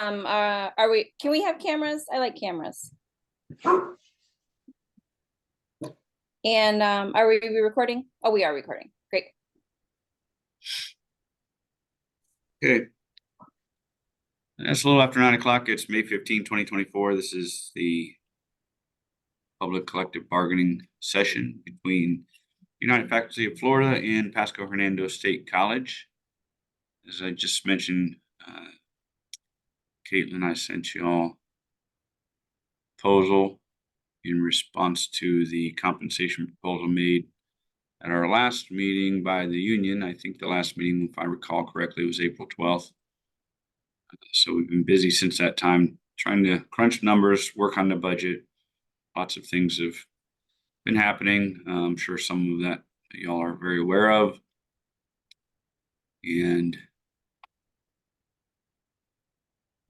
can we have cameras? I like cameras. And are we recording? Oh, we are recording. Great. Okay. It's a little after 9 o'clock. It's May 15, 2024. This is the public collective bargaining session between United Faculty of Florida and Pasco Hernando State College. As I just mentioned, Caitlin, I sent you all a proposal in response to the compensation proposal made at our last meeting by the union. I think the last meeting, if I recall correctly, was April 12th. So we've been busy since that time, trying to crunch numbers, work on the budget. Lots of things have been happening. I'm sure some of that y'all are very aware of. And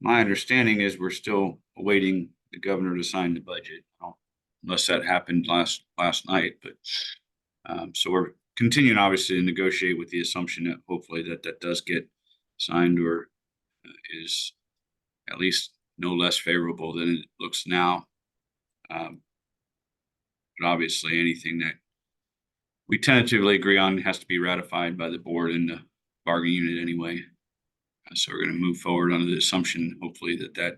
my understanding is we're still awaiting the governor to sign the budget, unless that happened last night. But so we're continuing, obviously, to negotiate with the assumption that hopefully that does get signed, or is at least no less favorable than it looks now. But obviously, anything that we tentatively agree on has to be ratified by the board and the bargaining unit anyway. So we're going to move forward under the assumption, hopefully, that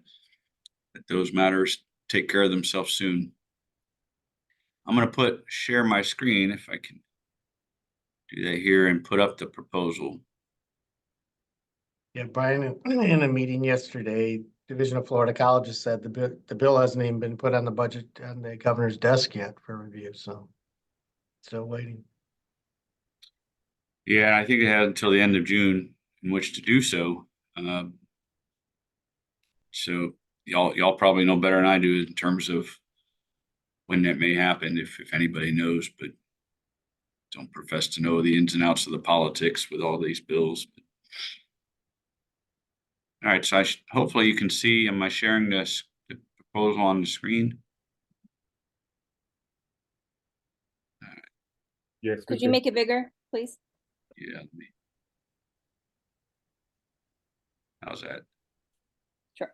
those matters take care of themselves soon. I'm going to share my screen, if I can do that here, and put up the proposal. Yeah, Brian, in a meeting yesterday, Division of Florida Colleges said the bill hasn't even been put on the budget on the governor's desk yet for review, so still waiting. Yeah, I think it had until the end of June in which to do so. So y'all probably know better than I do in terms of when that may happen, if anybody knows, but don't profess to know the ins and outs of the politics with all these bills. All right, so hopefully you can see, am I sharing the proposal on the screen? Yes. Could you make it bigger, please? Yeah. How's that? Sure.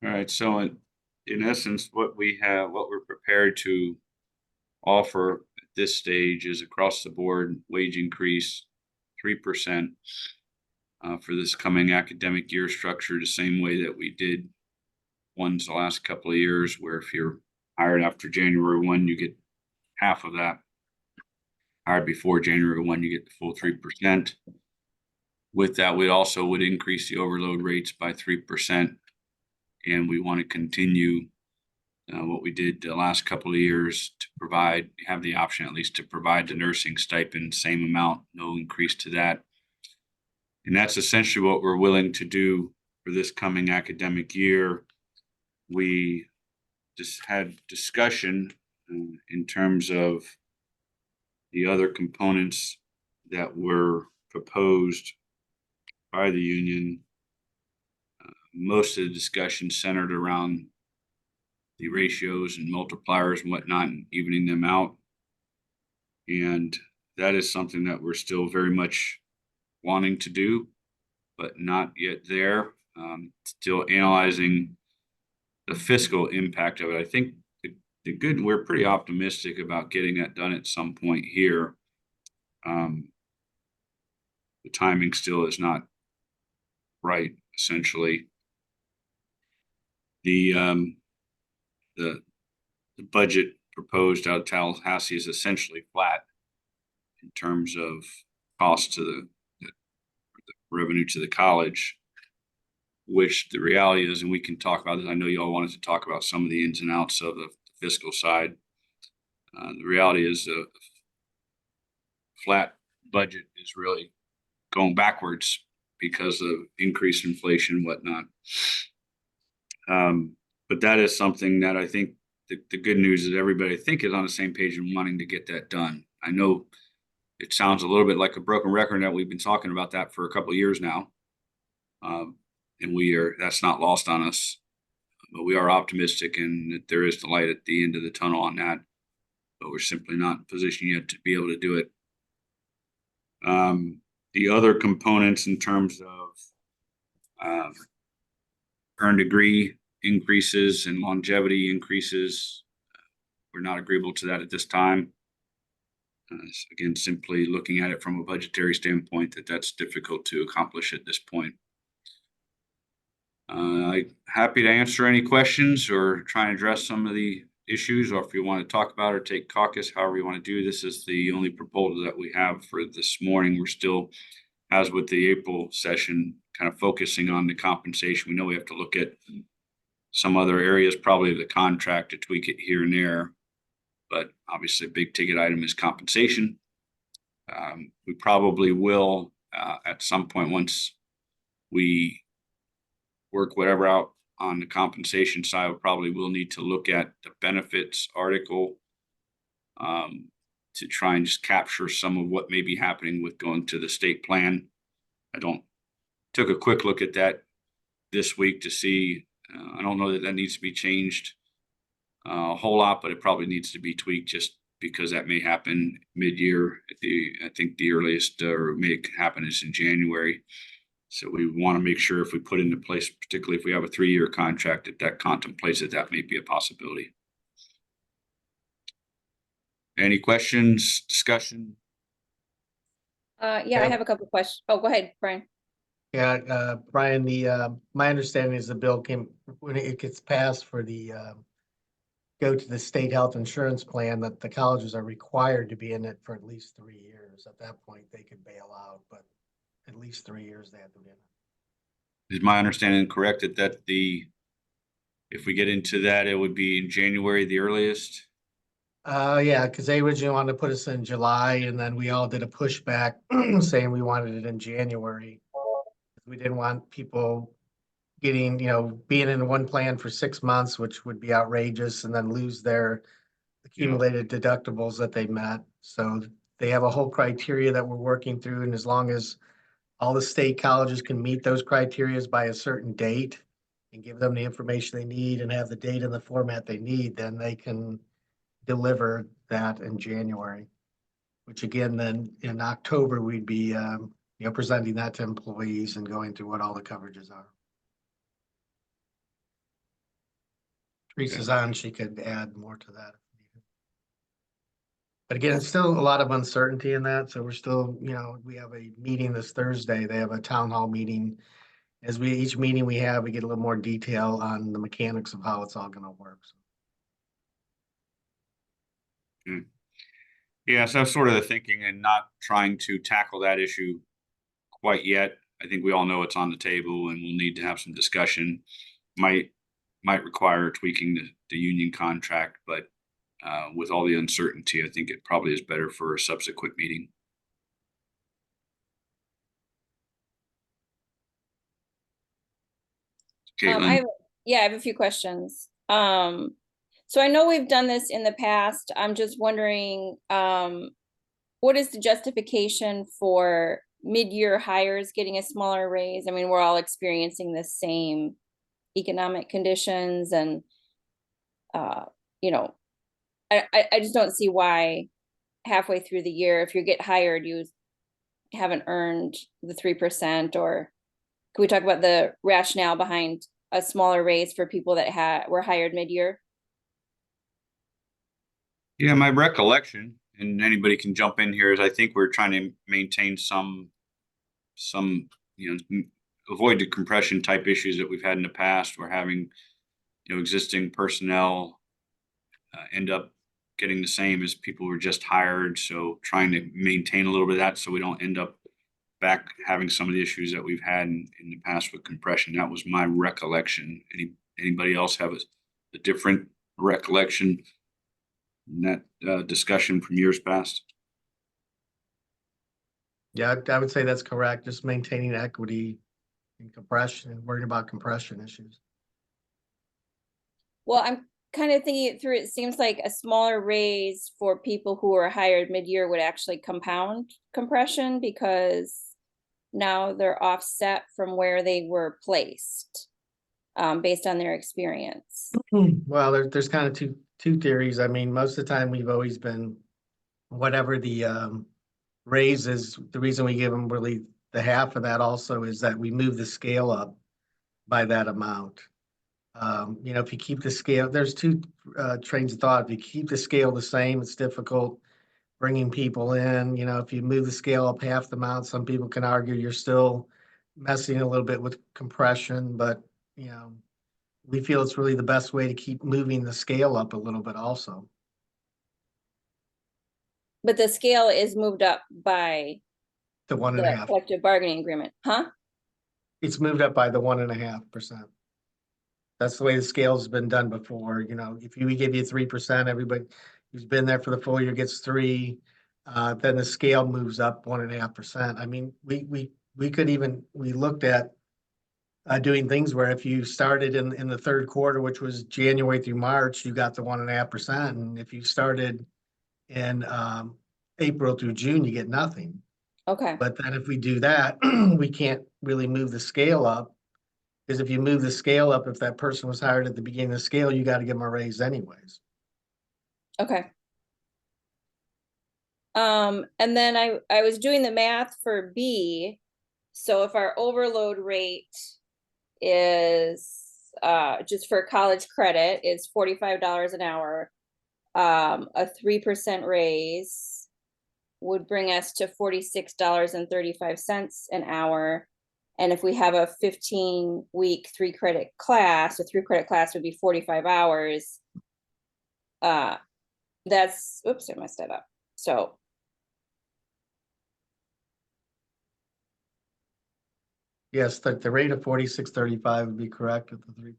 All right, so in essence, what we're prepared to offer at this stage is across the board wage increase 3% for this coming academic year, structured the same way that we did ones the last couple of years, where if you're hired after January 1, you get half of that. Hired before January 1, you get the full 3%. With that, we also would increase the overload rates by 3%. And we want to continue what we did the last couple of years to have the option at least to provide the nursing stipend, same amount, no increase to that. And that's essentially what we're willing to do for this coming academic year. We just had discussion in terms of the other components that were proposed by the union. Most of the discussion centered around the ratios and multipliers and whatnot, and evening them out. And that is something that we're still very much wanting to do, but not yet there. Still analyzing the fiscal impact of it. I think we're pretty optimistic about getting that done at some point here. The timing still is not right, essentially. The budget proposed out of Tallahassee is essentially flat in terms of cost to the revenue to the college, which the reality is, and we can talk about this. I know you all wanted to talk about some of the ins and outs of the fiscal side. The reality is a flat budget is really going backwards because of increased inflation and whatnot. But that is something that I think the good news is everybody, I think, is on the same page and wanting to get that done. I know it sounds a little bit like a broken record that we've been talking about that for a couple of years now. And that's not lost on us, but we are optimistic and that there is the light at the end of the tunnel on that. but we're simply not in position yet to be able to do it. The other components in terms of earned degree increases and longevity increases, we're not agreeable to that at this time. Again, simply looking at it from a budgetary standpoint, that's difficult to accomplish at this point. I'm happy to answer any questions or try and address some of the issues, or if you want to talk about or take caucus, however you want to do. This is the only proposal that we have for this morning. We're still, as with the April session, kind of focusing on the compensation. We know we have to look at some other areas, probably the contract, to tweak it here and there. But obviously a big ticket item is compensation. We probably will, at some point, once we work whatever out on the compensation side, we probably will need to look at the benefits article to try and just capture some of what may be happening with going to the state plan. Took a quick look at that this week to see. I don't know that needs to be changed a whole lot, but it probably needs to be tweaked just because that may happen mid-year. I think the earliest or may happen is in January. So we want to make sure if we put into place, particularly if we have a 3-year contract, that contemplates that may be a possibility. Any questions, discussion? Yeah, I have a couple questions. Oh, go ahead, Brian. Yeah, Brian, my understanding is the bill when it gets passed for go to the state health insurance plan, that the colleges are required to be in it for at least 3 years. At that point, they could bail out, but at least 3 years they have to be in it. Is my understanding correct that if we get into that, it would be in January, the earliest? Yeah, because they originally wanted to put us in July, and then we all did a pushback saying we wanted it in January. We didn't want people getting, being in one plan for 6 months, which would be outrageous, and then lose their accumulated deductibles that they met. So they have a whole criteria that we're working through, and as long as all the state colleges can meet those criterias by a certain date and give them the information they need and have the data in the format they need, then they can deliver that in January. Which again, then in October, we'd be presenting that to employees and going through what all the coverages are. Teresa's on, she could add more to that. But again, it's still a lot of uncertainty in that, so we're still, we have a meeting this Thursday. They have a town hall meeting. Each meeting we have, we get a little more detail on the mechanics of how it's all gonna work. Yeah, so sort of the thinking and not trying to tackle that issue quite yet. I think we all know it's on the table and we'll need to have some discussion. Might require tweaking the union contract, but with all the uncertainty, I think it probably is better for a subsequent meeting. Caitlin? I have a few questions. So I know we've done this in the past. I'm just wondering, what is the justification for mid-year hires getting a smaller raise? I mean, we're all experiencing the same economic conditions, and I just don't see why halfway through the year, if you get hired, you haven't earned the 3%. Or can we talk about the rationale behind a smaller raise for people that were hired mid-year? Yeah, my recollection, and anybody can jump in here, is I think we're trying to maintain some avoid the compression type issues that we've had in the past. We're having existing personnel end up getting the same as people who were just hired, so trying to maintain a little bit of that so we don't end up back having some of the issues that we've had in the past with compression. That was my recollection. Anybody else have a different recollection in that discussion from years past? Yeah, I would say that's correct. Just maintaining equity and compression, and worrying about compression issues. Well, I'm kind of thinking it through. It seems like a smaller raise for people who are hired mid-year would actually compound compression, because now they're offset from where they were placed based on their experience. Well, there's kind of two theories. I mean, most of the time we've always been, whatever the raise is, the reason we give them really the half of that also is that we move the scale up by that amount. You know, if you keep the scale, there's two trains of thought. If you keep the scale the same, it's difficult bringing people in. You know, if you move the scale up half the amount, some people can argue you're still messing a little bit with compression, but you know, we feel it's really the best way to keep moving the scale up a little bit also. But the scale is moved up by The one and a the half, collective bargaining agreement, huh? it's moved up by the 1.5%. That's the way the scale's been done before. You know, if we give you 3%, everybody who's been there for the full year gets 3. Then the scale moves up 1.5%. I mean, we could even, we looked at doing things where if you started in the third quarter, which was January through March, you got the 1.5%. And if you started in April through June, you get nothing. Okay, But then if we do that, we can't really move the scale up. Because if you move the scale up, if that person was hired at the beginning of the scale, you got to give them a raise anyways. okay. And then I was doing the math for B. So if our overload rate is just for college credit is $45 an hour, a 3% raise would bring us to $46.35 an hour. And if we have a 15-week 3-credit class, a 3-credit class would be 45 hours. That's, oops, I messed that up. So Yes, the rate of 46.35 would be correct with the 3%.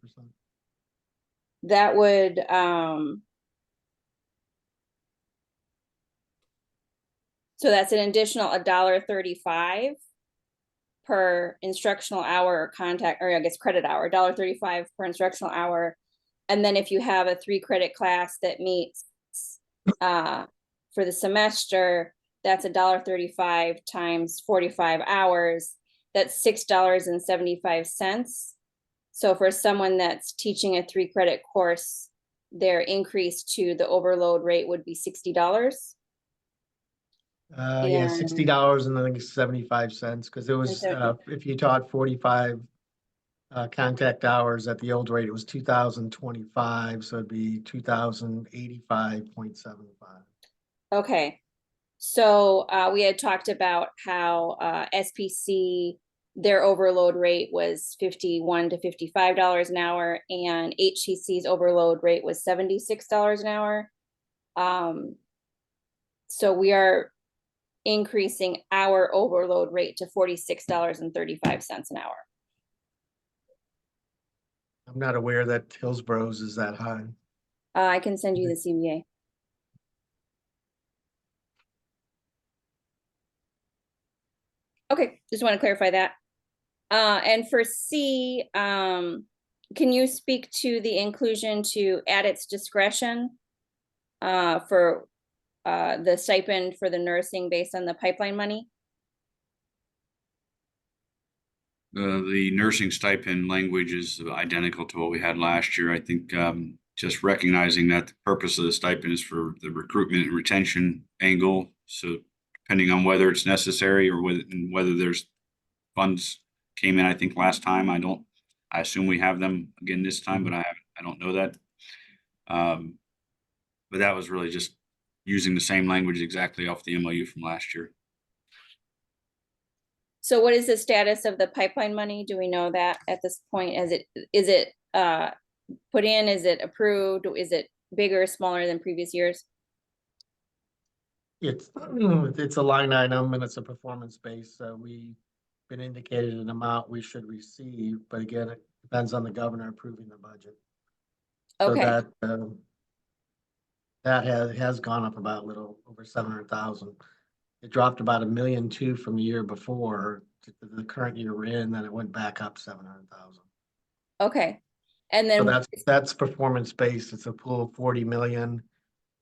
that would, so that's an additional $1.35 per instructional hour or contact, or I guess credit hour, $1.35 per instructional hour. And then if you have a 3-credit class that meets for the semester, that's $1.35 times 45 hours. That's $6.75. So for someone that's teaching a 3-credit course, their increase to the overload rate would be $60. Yeah, And $60 and I think it's 75 cents because it was if you taught 45 contact hours at the old rate, it was 2,025, so it'd be 2,085.75. okay, so we had talked about how SPC, their overload rate was $51 to $55 an hour, and HCC's overload rate was $76 an hour. So we are increasing our overload rate to $46.35 an hour. I'm not aware that Hillsboro's is that high. I can send you the CBA. Okay, just want to clarify that. And for C, can you speak to the inclusion to at its discretion for the stipend for the nursing based on the pipeline money? The nursing stipend language is identical to what we had last year. I think just recognizing that the purpose of the stipend is for the recruitment and retention angle. So depending on whether it's necessary or whether there's funds came in, I think last time, I assume we have them again this time, but I don't know that. But that was really just using the same language exactly off the MOU from last year. So what is the status of the pipeline money? Do we know that at this point? Is it put in? Is it approved? Is it bigger or smaller than previous years? It's a line item and it's a performance base. So we've been indicated an amount we should receive, but again, it depends on the governor approving the budget. Okay. So that has gone up about a little over 700,000. It dropped about $1.2 million from the year before to the current year we're in, then it went back up 700,000. Okay. And then So that's performance based. It's a pool of 40 million.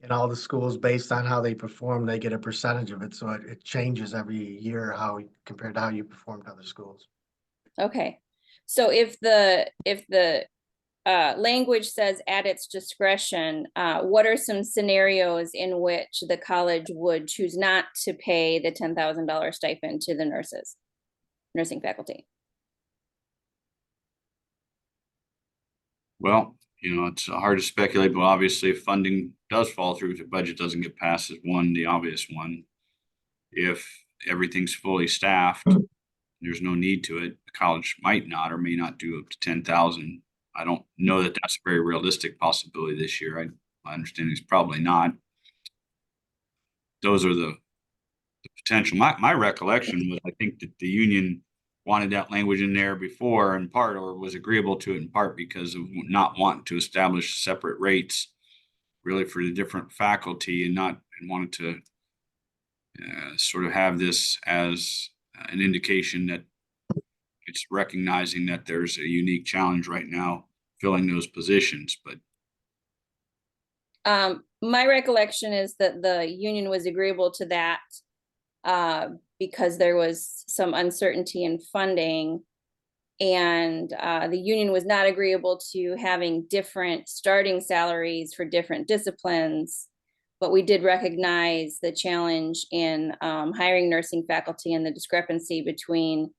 And all the schools, based on how they perform, they get a percentage of it. So it changes every year compared to how you perform to other schools. okay. So if the language says at its discretion. What are some scenarios in which the college would choose not to pay the $10,000 stipend to the nursing faculty? Well, it's hard to speculate, but obviously if funding does fall through, if the budget doesn't get passed is one, the obvious one. If everything's fully staffed, there's no need to it. The college might not or may not do up to 10,000. I don't know that that's a very realistic possibility this year. My understanding is probably not. Those are the potential. My recollection was, I think that the union wanted that language in there before in part, or was agreeable to it in part because of not wanting to establish separate rates really for the different faculty and wanted to sort of have this as an indication that it's recognizing that there's a unique challenge right now filling those positions. But my recollection is that the union was agreeable to that because there was some uncertainty in funding, and the union was not agreeable to having different starting salaries for different disciplines. But we did recognize the challenge in hiring nursing faculty and the discrepancy between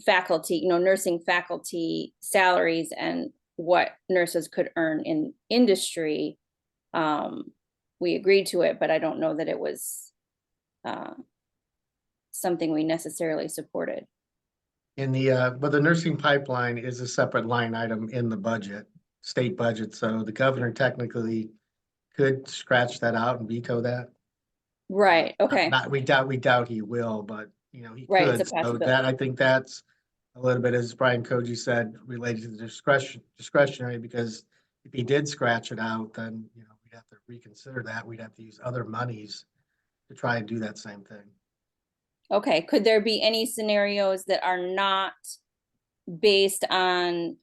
faculty, nursing faculty salaries and what nurses could earn in industry. We agreed to it, but I don't know that it was something we necessarily supported. But the nursing pipeline is a separate line item in the budget, state budget, so the governor technically could scratch that out and veto that. Right, okay. We doubt he will, but he Right, could. it's a So possibility. that, I think that's a little bit, as Brian Koji said, related to the discretionary, because if he did scratch it out, then, we'd have to reconsider that. We'd have to use other monies to try and do that same thing. Okay, could there be any scenarios that are not based on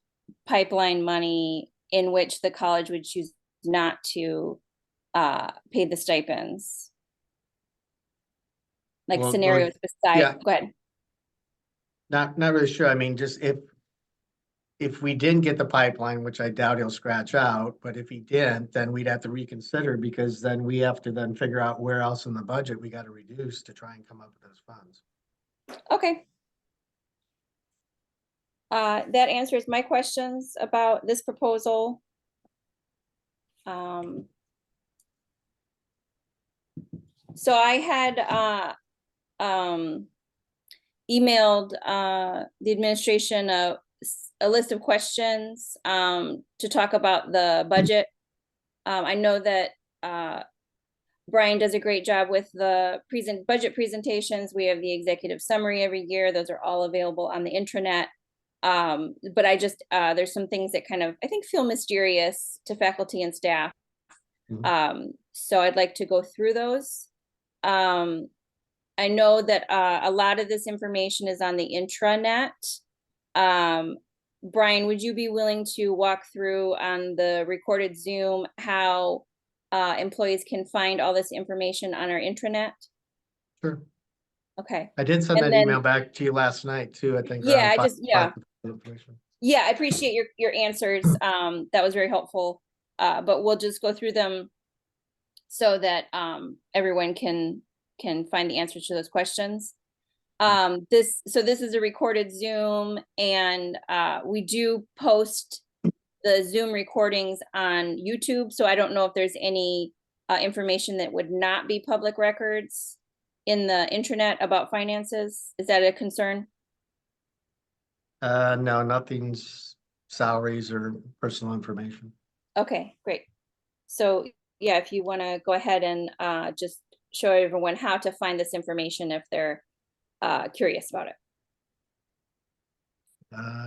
pipeline money in which the college would choose not to pay the stipends? Like Well, scenarios besides, yeah. go ahead. Not really sure. I mean, just if we didn't get the pipeline, which I doubt he'll scratch out, but if he didn't, then we'd have to reconsider, because then we have to then figure out where else in the budget we got to reduce to try and come up with those funds. Okay. That answers my questions about this proposal. So I had emailed the administration a list of questions to talk about the budget. I know that Brian does a great job with the budget presentations. We have the executive summary every year. Those are all available on the intranet. But I just, there's some things that kind of, I think, feel mysterious to faculty and staff. So I'd like to go through those. I know that a lot of this information is on the intranet. Brian, would you be willing to walk through on the recorded Zoom how employees can find all this information on our intranet? Sure. Okay. I did send And that then- email back to you last night too, I think. Yeah, around yeah. 5. Yeah, I appreciate your answers. That was very helpful. But we'll just go through them so that everyone can find the answers to those questions. This is a recorded Zoom, and we do post the Zoom recordings on YouTube. So I don't know if there's any information that would not be public records in the intranet about finances. Is that a concern? No, nothing's salaries or personal information. Okay, great. So yeah, if you want to go ahead and just show everyone how to find this information if they're curious about it.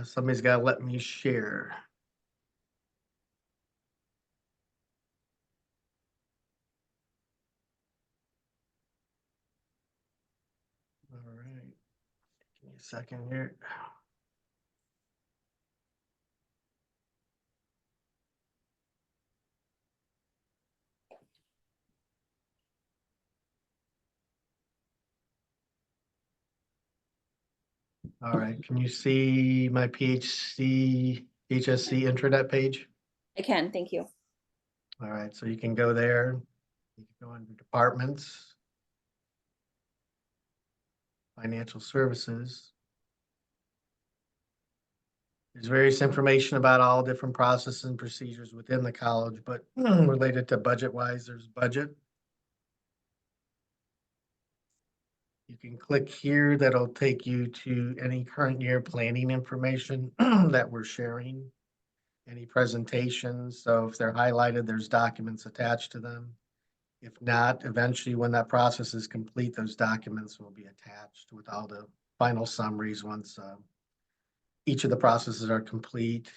Somebody's got to let me share. All right. Give me a second here. All right, can you see my PHC HSC intranet page? I can, thank you. All right, so you can go there. You can go under departments. Financial services. There's various information about all different processes and procedures within the college, but related to budget wise, there's budget. You can click here, that'll take you to any current year planning information that we're sharing. Any presentations, so if they're highlighted, there's documents attached to them. If not, eventually when that process is complete, those documents will be attached with all the final summaries once each of the processes are complete.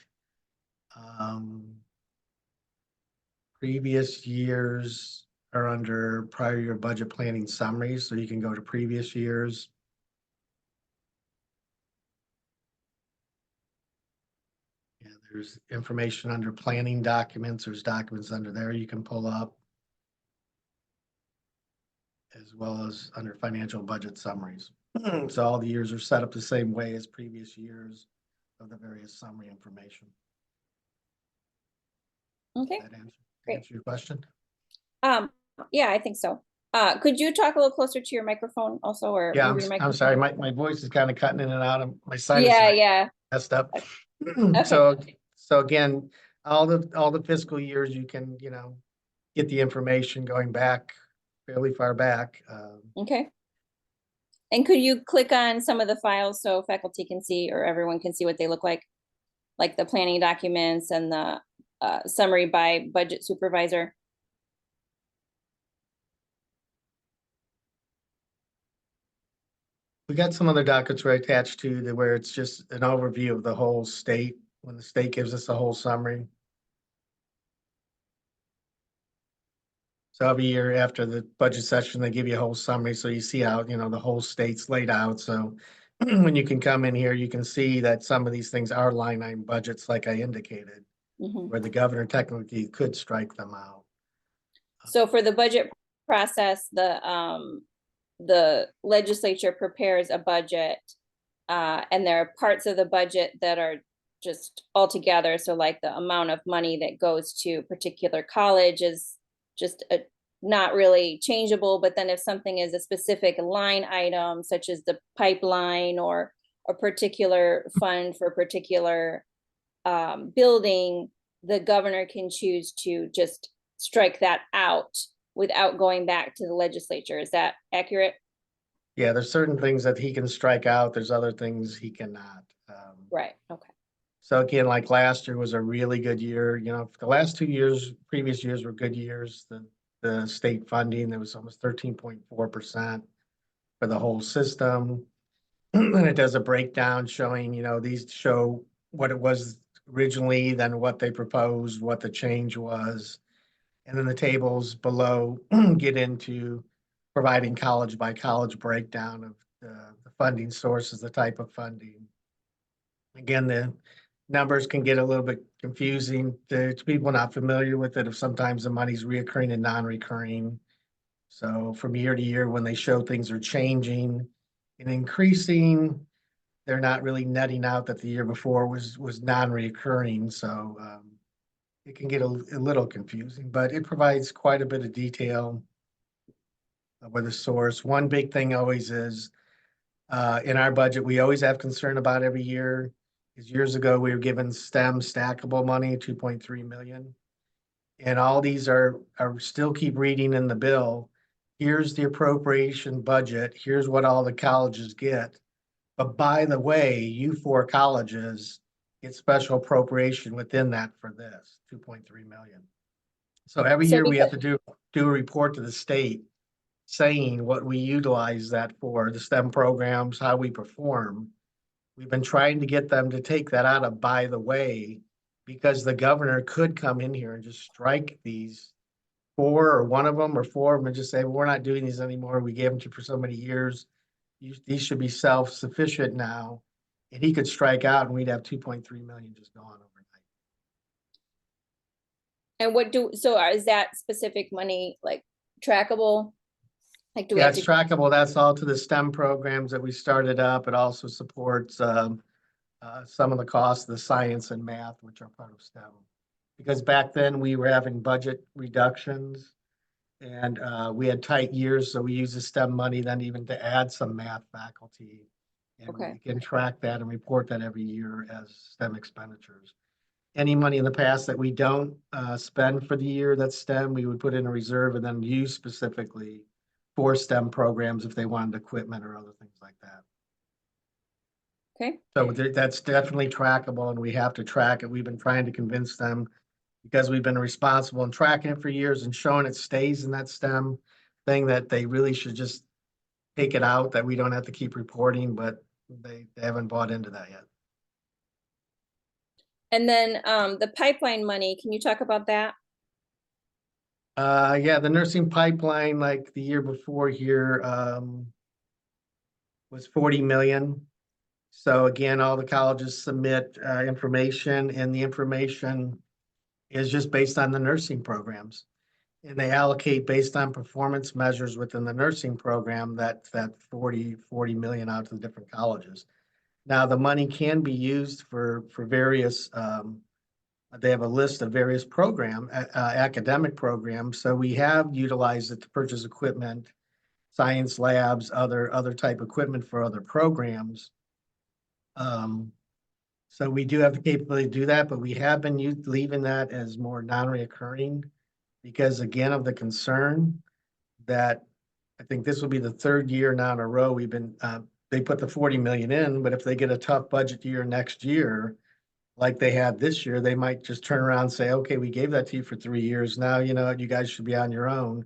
Previous years are under prior year budget planning summaries, so you can go to previous years. Yeah, there's information under planning documents. There's documents under there you can pull up, as well as under financial budget summaries. So all the years are set up the same way as previous years of the various summary information. Okay, That great. answer your question? Yeah, I think so. Could you talk a little closer to your microphone also, or Yeah, move your I'm microphone? sorry. My voice is kind of cutting in and out of my sinus. Yeah, yeah. Messed up. Okay. So again, all the fiscal years you can, get the information going back fairly far back. Okay. And could you click on some of the files so faculty can see, or everyone can see what they look like the planning documents and the summary by budget supervisor? We got some other dockets right attached to the where it's just an overview of the whole state, when the state gives us a whole summary. So every year after the budget session, they give you a whole summary, so you see how, the whole state's laid out. So when you can come in here, you can see that some of these things are line item budgets, like I indicated, Mhm. where the governor technically could strike them out. So for the budget process, the legislature prepares a budget, and there are parts of the budget that are just all together. So like the amount of money that goes to a particular college is just not really changeable. But then if something is a specific line item, such as the pipeline or a particular fund for a particular building, the governor can choose to just strike that out without going back to the legislature. Is that accurate? Yeah, there's certain things that he can strike out. There's other things he cannot. Right, okay. So again, like last year was a really good year. The last 2 years, previous years were good years. The state funding, there was almost 13.4% for the whole system. And it does a breakdown showing, these show what it was originally, then what they proposed, what the change was. And then the tables below get into providing college by college breakdown of the funding sources, the type of funding. Again, the numbers can get a little bit confusing to people not familiar with it, if sometimes the money's reoccurring and non-recurring. So from year to year, when they show things are changing and increasing, they're not really netting out that the year before was non-recurring. So it can get a little confusing, but it provides quite a bit of detail with the source. One big thing always is in our budget, we always have concern about every year. Is years ago, we were given STEM stackable money, 2.3 million. And all these are still keep reading in the bill. Here's the appropriation budget. Here's what all the colleges get. But by the way, you 4 colleges get special appropriation within that for this 2.3 million. So every year we have to do a report to the state saying what we utilize that for, the STEM programs, how we perform. We've been trying to get them to take that out of by the way, because the governor could come in here and just strike these 4 or one of them or 4 of them and just say, well, we're not doing these anymore. We gave them to you for so many years. These should be self-sufficient now. And he could strike out and we'd have 2.3 million just gone overnight. And is that specific money like trackable? Like, do we Yeah, have it's to? trackable. That's all to the STEM programs that we started up. It also supports some of the costs, the science and math, which are part of STEM. Because back then we were having budget reductions and we had tight years, so we used the STEM money then even to add some math faculty. And Okay. we can track that and report that every year as STEM expenditures. Any money in the past that we don't spend for the year that's STEM, we would put in a reserve and then use specifically for STEM programs if they wanted equipment or other things like that. Okay, So that's definitely trackable and we have to track it. We've been trying to convince them because we've been responsible and tracking it for years and showing it stays in that STEM thing that they really should just take it out, that we don't have to keep reporting, but they haven't bought into that yet. and then the pipeline money, can you talk about that? Yeah, the nursing pipeline, like the year before here, was 40 million. So again, all the colleges submit information and the information is just based on the nursing programs. And they allocate based on performance measures within the nursing program that 40 million out to the different colleges. Now, the money can be used for various, they have a list of various academic programs. So we have utilized it to purchase equipment, science labs, other type equipment for other programs. So we do have the capability to do that, but we have been leaving that as more non-reoccurring because again, of the concern that I think this will be the third year now in a row we've been, they put the 40 million in, but if they get a tough budget year next year, like they had this year, they might just turn around and say, okay, we gave that to you for 3 years. Now, you know, you guys should be on your own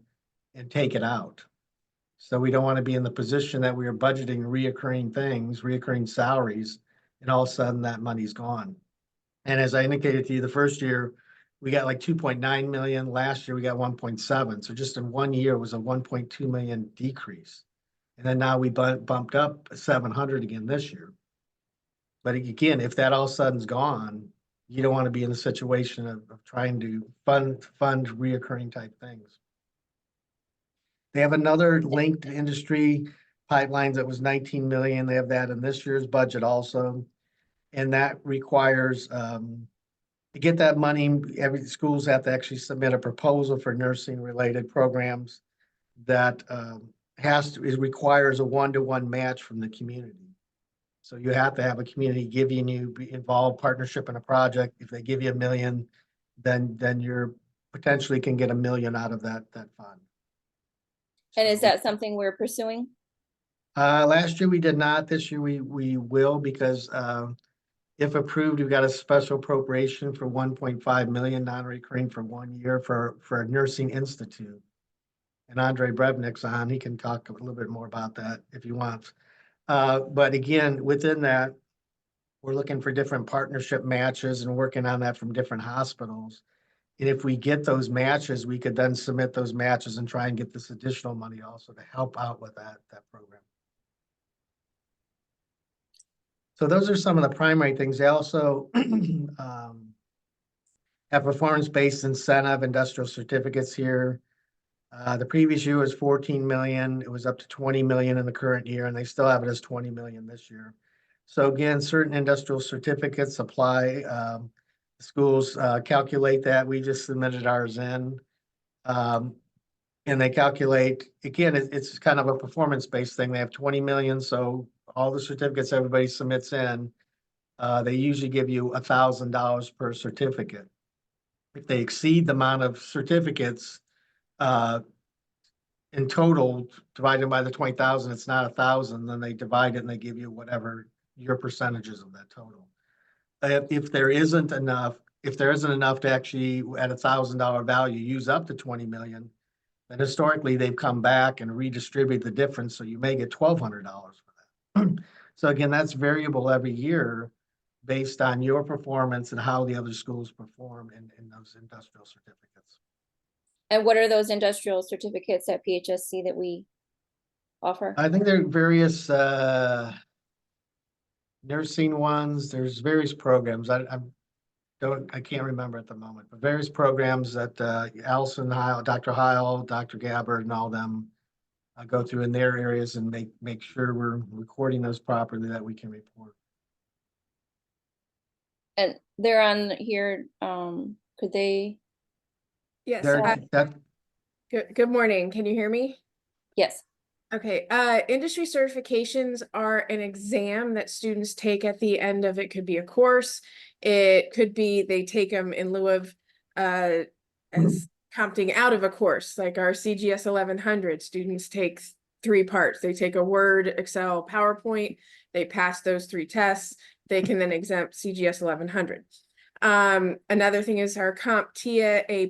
and take it out. So we don't want to be in the position that we are budgeting reoccurring things, reoccurring salaries, and all of a sudden that money's gone. And as I indicated to you, the first year, we got like 2.9 million. Last year, we got 1.7. So just in 1 year, it was a 1.2 million decrease. And then now we bumped up 700 again this year. But again, if that all of a sudden's gone, you don't want to be in the situation of trying to fund reoccurring type things. They have another linked industry pipelines that was 19 million. They have that in this year's budget also. And that requires, to get that money, every schools have to actually submit a proposal for nursing related programs that it requires a 1-to-1 match from the community. So you have to have a community giving you involved partnership in a project. If they give you $1 million, then you're potentially can get $1 million out of that fund. And is that something we're pursuing? Last year we did not. This year we will because if approved, we've got a special appropriation for 1.5 million non-recurring for 1 year for a nursing institute. And Andre Brevnick's on. He can talk a little bit more about that if he wants. But again, within that, we're looking for different partnership matches and working on that from different hospitals. And if we get those matches, we could then submit those matches and try and get this additional money also to help out with that program. So those are some of the primary things. They also have performance-based incentive industrial certificates here. The previous year was 14 million. It was up to 20 million in the current year, and they still have it as 20 million this year. So again, certain industrial certificates apply. Schools calculate that. We just submitted ours in. And they calculate, again, it's kind of a performance-based thing. They have 20 million, so all the certificates everybody submits in, they usually give you $1,000 per certificate. If they exceed the amount of certificates, in total, divided by the 20,000, it's not 1,000, then they divide it and they give you whatever your percentages of that total. If there isn't enough to actually at $1,000 value use up to 20 million, then historically they've come back and redistribute the difference. So you may get $1,200 for that. So again, that's variable every year based on your performance and how the other schools perform in those industrial certificates. And what are those industrial certificates at PHSC that we offer? I think there are various nursing ones. There's various programs. I can't remember at the moment, but various programs that Allison Heil, Dr. Heil, Dr. Gabbard, and all them go through in their areas and make sure we're recording those properly that we can report. And they're on here, could they, Yes, There, that, good morning. Can you hear me? yes, Okay, industry certifications are an exam that students take at the end of it. Could be a course. It could be they take them in lieu of as comping out of a course, like our CGS 1100 students take 3 parts. They take a Word, Excel, PowerPoint. They pass those 3 tests. They can then exempt CGS 1100. Another thing is our CompTIA A+,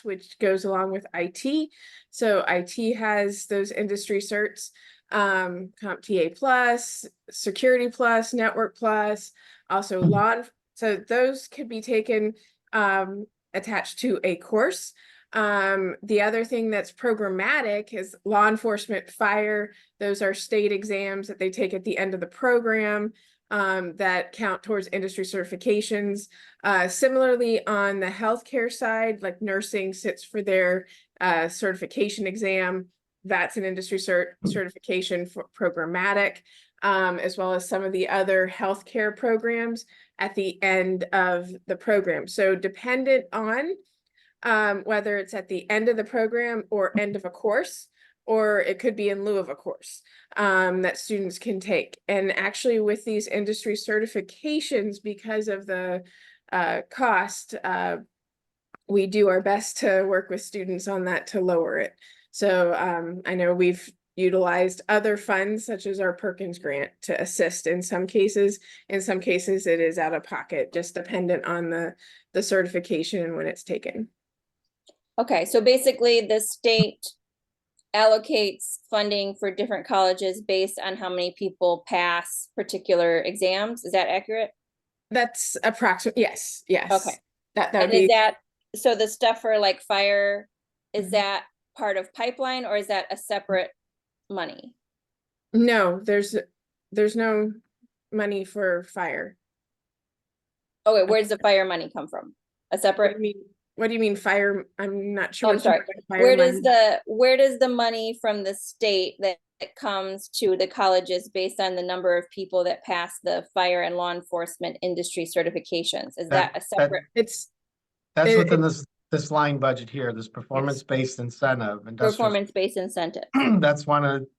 which goes along with IT. So IT has those industry certs, CompTIA Plus, Security Plus, Network Plus, also law. So those could be taken attached to a course. The other thing that's programmatic is law enforcement, fire. Those are state exams that they take at the end of the program that count towards industry certifications. Similarly, on the healthcare side, like nursing sits for their certification exam. That's an industry certification for programmatic, as well as some of the other healthcare programs at the end of the program. So dependent on whether it's at the end of the program or end of a course, or it could be in lieu of a course that students can take. And actually with these industry certifications, because of the cost, we do our best to work with students on that to lower it. So I know we've utilized other funds such as our Perkins grant to assist in some cases. In some cases it is out of pocket, just dependent on the certification and when it's taken. okay, so basically the state allocates funding for different colleges based on how many people pass particular exams, is that accurate? That's approximate, yes, yes. Okay. That would And is be, that, so the stuff for like fire, is Mhm. that part of pipeline or is that a separate money? no, there's no money for fire. Oh wait, where does the fire money come from? A separate? What do you mean fire? I'm not sure. Oh, I'm what you mean sorry. by fire Where does the money from the state that comes to the colleges based on the number of people that pass the fire and law enforcement industry certifications? Is that a separate It's that's It- within this line budget here, this performance-based incentive, industrial. performance-based incentive? That's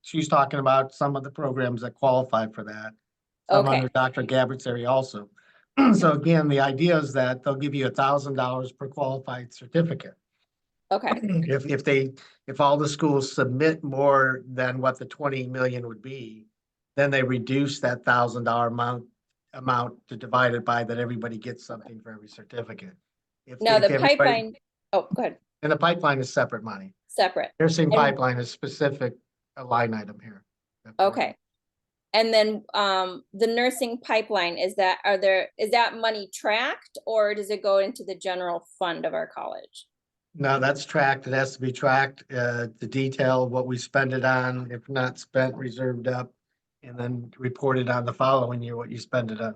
she's talking about some of the programs that qualify for that. Some Okay, under Dr. Gabbert's area also. So again, the idea is that they'll give you $1,000 per qualified certificate. okay, If all the schools submit more than what the 20 million would be, then they reduce that $1,000 amount to divide it by that everybody gets something for every certificate. If now the everybody- pipeline, oh, go ahead, And the pipeline is separate money. separate, Nursing And- pipeline is specific, a line item here. okay. And then the nursing pipeline, is that money tracked or does it go into the general fund of our college? No, that's tracked. It has to be tracked, the detail, what we spend it on, if not spent, reserved up, and then reported on the following year, what you spend it on.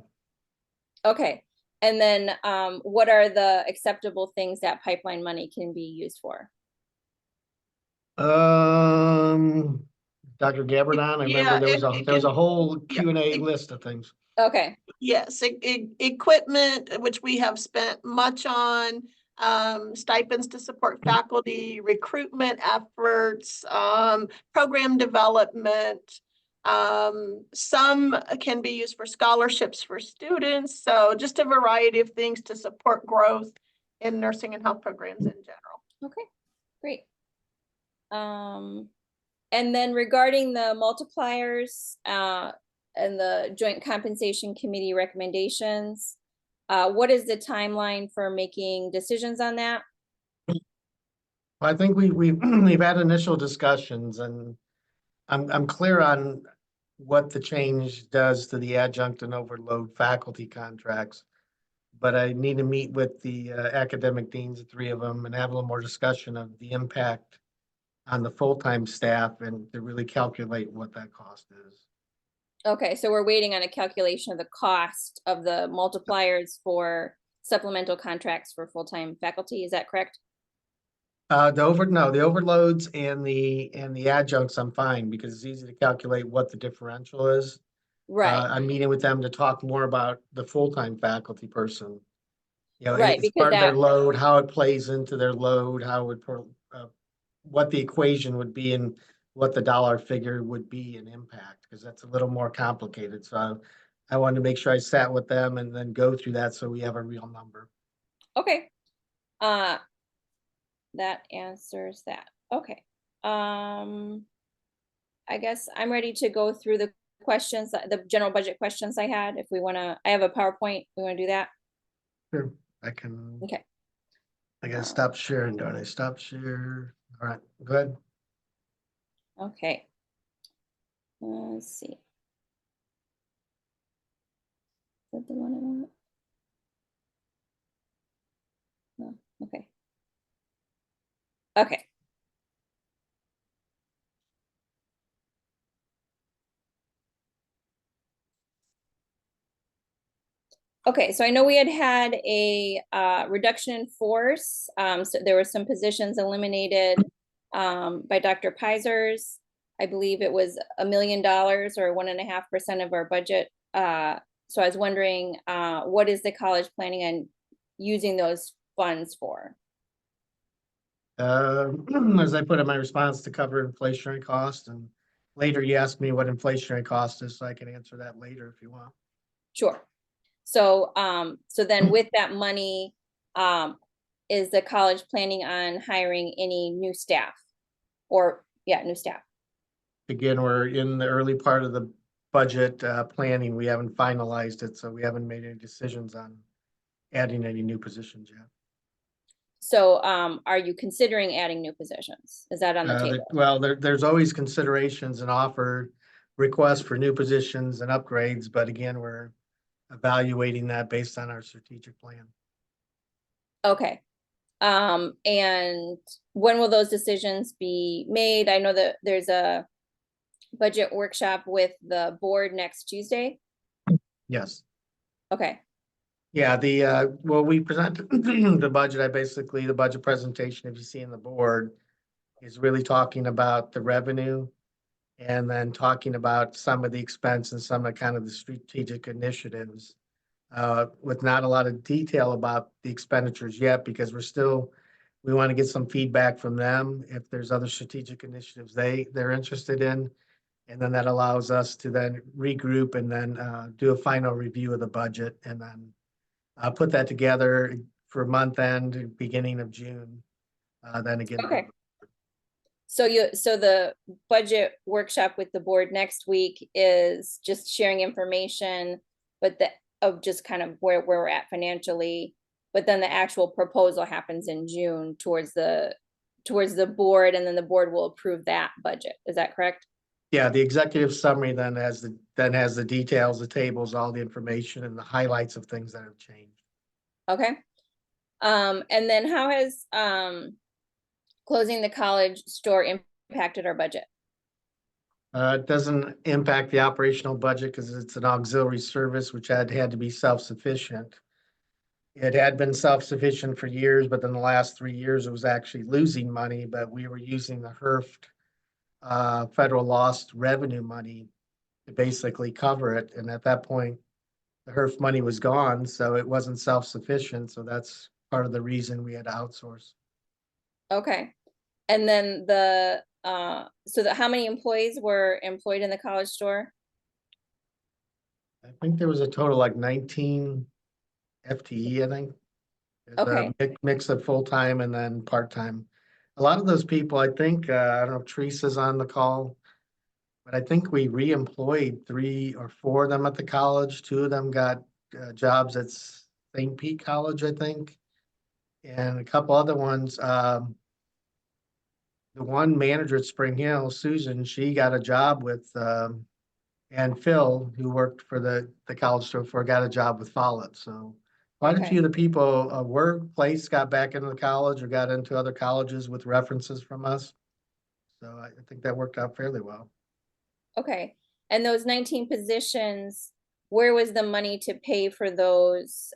Okay, and then what are the acceptable things that pipeline money can be used for? Dr. Gabardon, I remember Yeah, there was it there was a can- whole yeah, Q&A it- list of things. Okay, Yes, equipment, which we have spent much on, stipends to support faculty, recruitment efforts, program development. Some can be used for scholarships for students, so just a variety of things to support growth in nursing and health programs in general. okay, great. And then regarding the multipliers and the Joint Compensation Committee recommendations, what is the timeline for making decisions on that? I think we've had initial discussions and I'm clear on what the change does to the adjunct and overload faculty contracts. But I need to meet with the academic deans, the 3 of them, and have a little more discussion of the impact on the full-time staff and to really calculate what that cost is. Okay, so we're waiting on a calculation of the cost of the multipliers for supplemental contracts for full-time faculty, is that correct? The overloads and the adjuncts, I'm fine because it's easy to calculate what the differential is. Right, I'm meeting with them to talk more about the full-time faculty person. You know, Right, it's because part of their that- load, how it plays into their load, how it would, what the equation would be and what the dollar figure would be in impact, because that's a little more complicated. So I wanted to make sure I sat with them and then go through that so we have a real number. okay. That answers that. Okay. I guess I'm ready to go through the questions, the general budget questions I had. If we wanna, I have a PowerPoint. We wanna do that? Sure, I can, Okay. I gotta stop sharing, don't I? Stop share. All right, go ahead. Okay. Let's see. Is that the one I want? No, okay. Okay. Okay, so I know we had a reduction in force. So there were some positions eliminated by Dr. Pisers. I believe it was $1 million or 1.5% of our budget. So I was wondering, what is the college planning on using those funds for? As I put in my response, to cover inflationary cost, and later you asked me what inflationary cost is, so I can answer that later if you want. Sure. So, so then with that money, is the college planning on hiring any new staff? Or, yeah, new staff? Again, we're in the early part of the budget planning. We haven't finalized it, so we haven't made any decisions on adding any new positions yet. So, are you considering adding new positions? Is that on the table? Well, there's always considerations and offer requests for new positions and upgrades, but again, we're evaluating that based on our strategic plan. Okay. And when will those decisions be made? I know that there's a budget workshop with the board next Tuesday. Yes. Okay, Yeah, well, we presented the budget. The budget presentation, if you see in the board, is really talking about the revenue and then talking about some of the expense and some of kind of the strategic initiatives. With not a lot of detail about the expenditures yet, because we want to get some feedback from them if there's other strategic initiatives they're interested in. And then that allows us to then regroup and then do a final review of the budget and then put that together for month end, beginning of June. Then again. okay. So the budget workshop with the board next week is just sharing information, but of just kind of where we're at financially. But then the actual proposal happens in June towards the board, and then the board will approve that budget. Is that correct? Yeah, the executive summary then has the details, the tables, all the information and the highlights of things that have changed. Okay. And then how has closing the college store impacted our budget? It doesn't impact the operational budget because it's an auxiliary service, which had to be self-sufficient. It had been self-sufficient for years, but then the last 3 years it was actually losing money, but we were using the HERF federal lost revenue money to basically cover it. And at that point, the HERF money was gone, so it wasn't self-sufficient. So that's part of the reason we had to outsource. Okay. And then how many employees were employed in the college store? I think there was a total like 19 FTE, I think. There's a Okay. mix of full-time and then part-time. A lot of those people, I think, I don't know if Teresa's on the call, but I think we re-employed 3 or 4 of them at the college. 2 of them got jobs at St. Pete College, I think. And a couple other ones, the one manager at Spring Hill, Susan, she got a job with, and Phil, who worked for the college store before, got a job with Follett. So quite a Okay. few of the people were placed, got back into the college or got into other colleges with references from us. So I think that worked out fairly well. Okay. And those 19 positions, where was the money to pay for those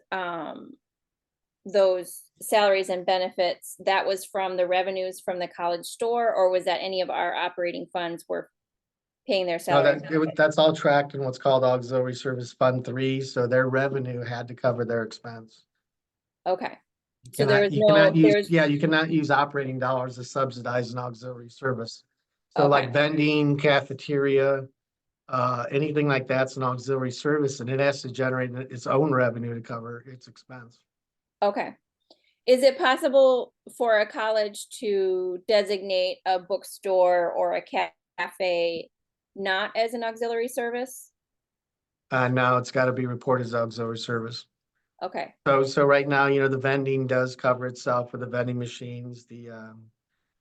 salaries and benefits? That was from the revenues from the college store, or was that any of our operating funds were paying their No, salaries. that's all tracked in what's called Auxiliary Service Fund 3, so their revenue had to cover their expense. Okay, You so there cannot, was you cannot no, use, there's, yeah, you cannot use operating dollars to subsidize an auxiliary service. So Okay. like vending, cafeteria, anything like that's an auxiliary service, and it has to generate its own revenue to cover its expense. okay. Is it possible for a college to designate a bookstore or a cafe not as an auxiliary service? Now it's gotta be reported as auxiliary service. Okay, So right now, the vending does cover itself with the vending machines, the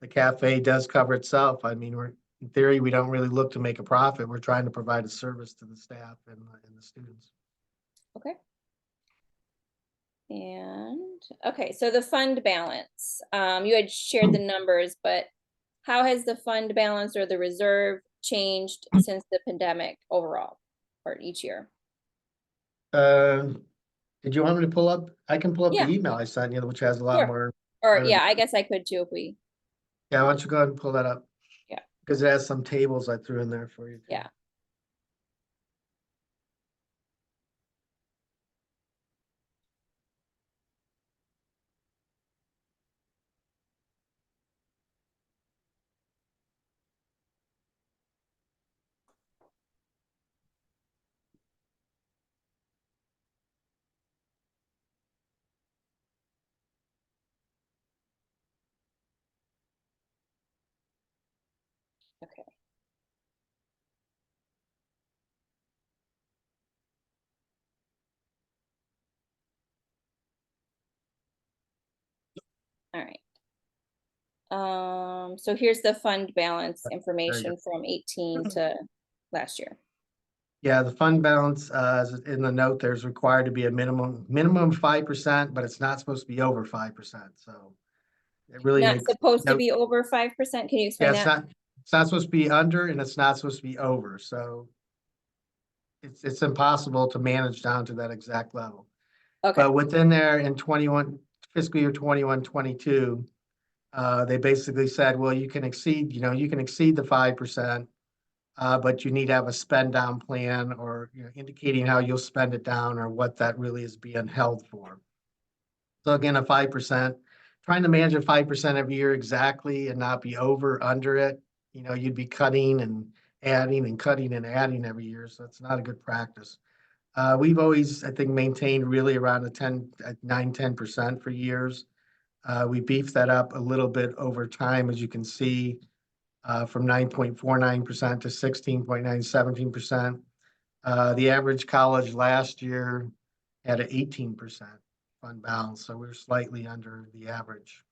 cafe does cover itself. I mean, in theory, we don't really look to make a profit. We're trying to provide a service to the staff and the students. okay. And, okay, so the fund balance, you had shared the numbers, but how has the fund balance or the reserve changed since the pandemic overall or each year? Did you want me to pull up? I can pull up the Yeah. email I sent you, which has a lot Sure. more. Or Better- yeah, I guess I could too if we, Yeah, why don't you go ahead and pull that up? Yeah. Because it has some tables I threw in there for you. too. Yeah. okay. All right. So here's the fund balance information from 18 to last year. Yeah, the fund balance, in the note, there's required to be a minimum 5%, but it's not supposed to be over 5%, so. It really Not makes. supposed to no- be over 5%. Can you Yeah, explain it's that? not supposed to be under and it's not supposed to be over, so. It's impossible to manage down to that exact level. Okay, But within there in fiscal year 21, 22, they basically said, well, you can exceed the 5%. But you need to have a spend down plan or, indicating how you'll spend it down or what that really is being held for. So again, a 5%, trying to manage a 5% every year exactly and not be over, under it. You'd be cutting and adding and cutting and adding every year, so it's not a good practice. We've always, I think, maintained really around 10% for years. We beefed that up a little bit over time, as you can see, from 9.49% to 16.9, 17%. The average college last year had an 18% fund balance, so we're slightly under the average.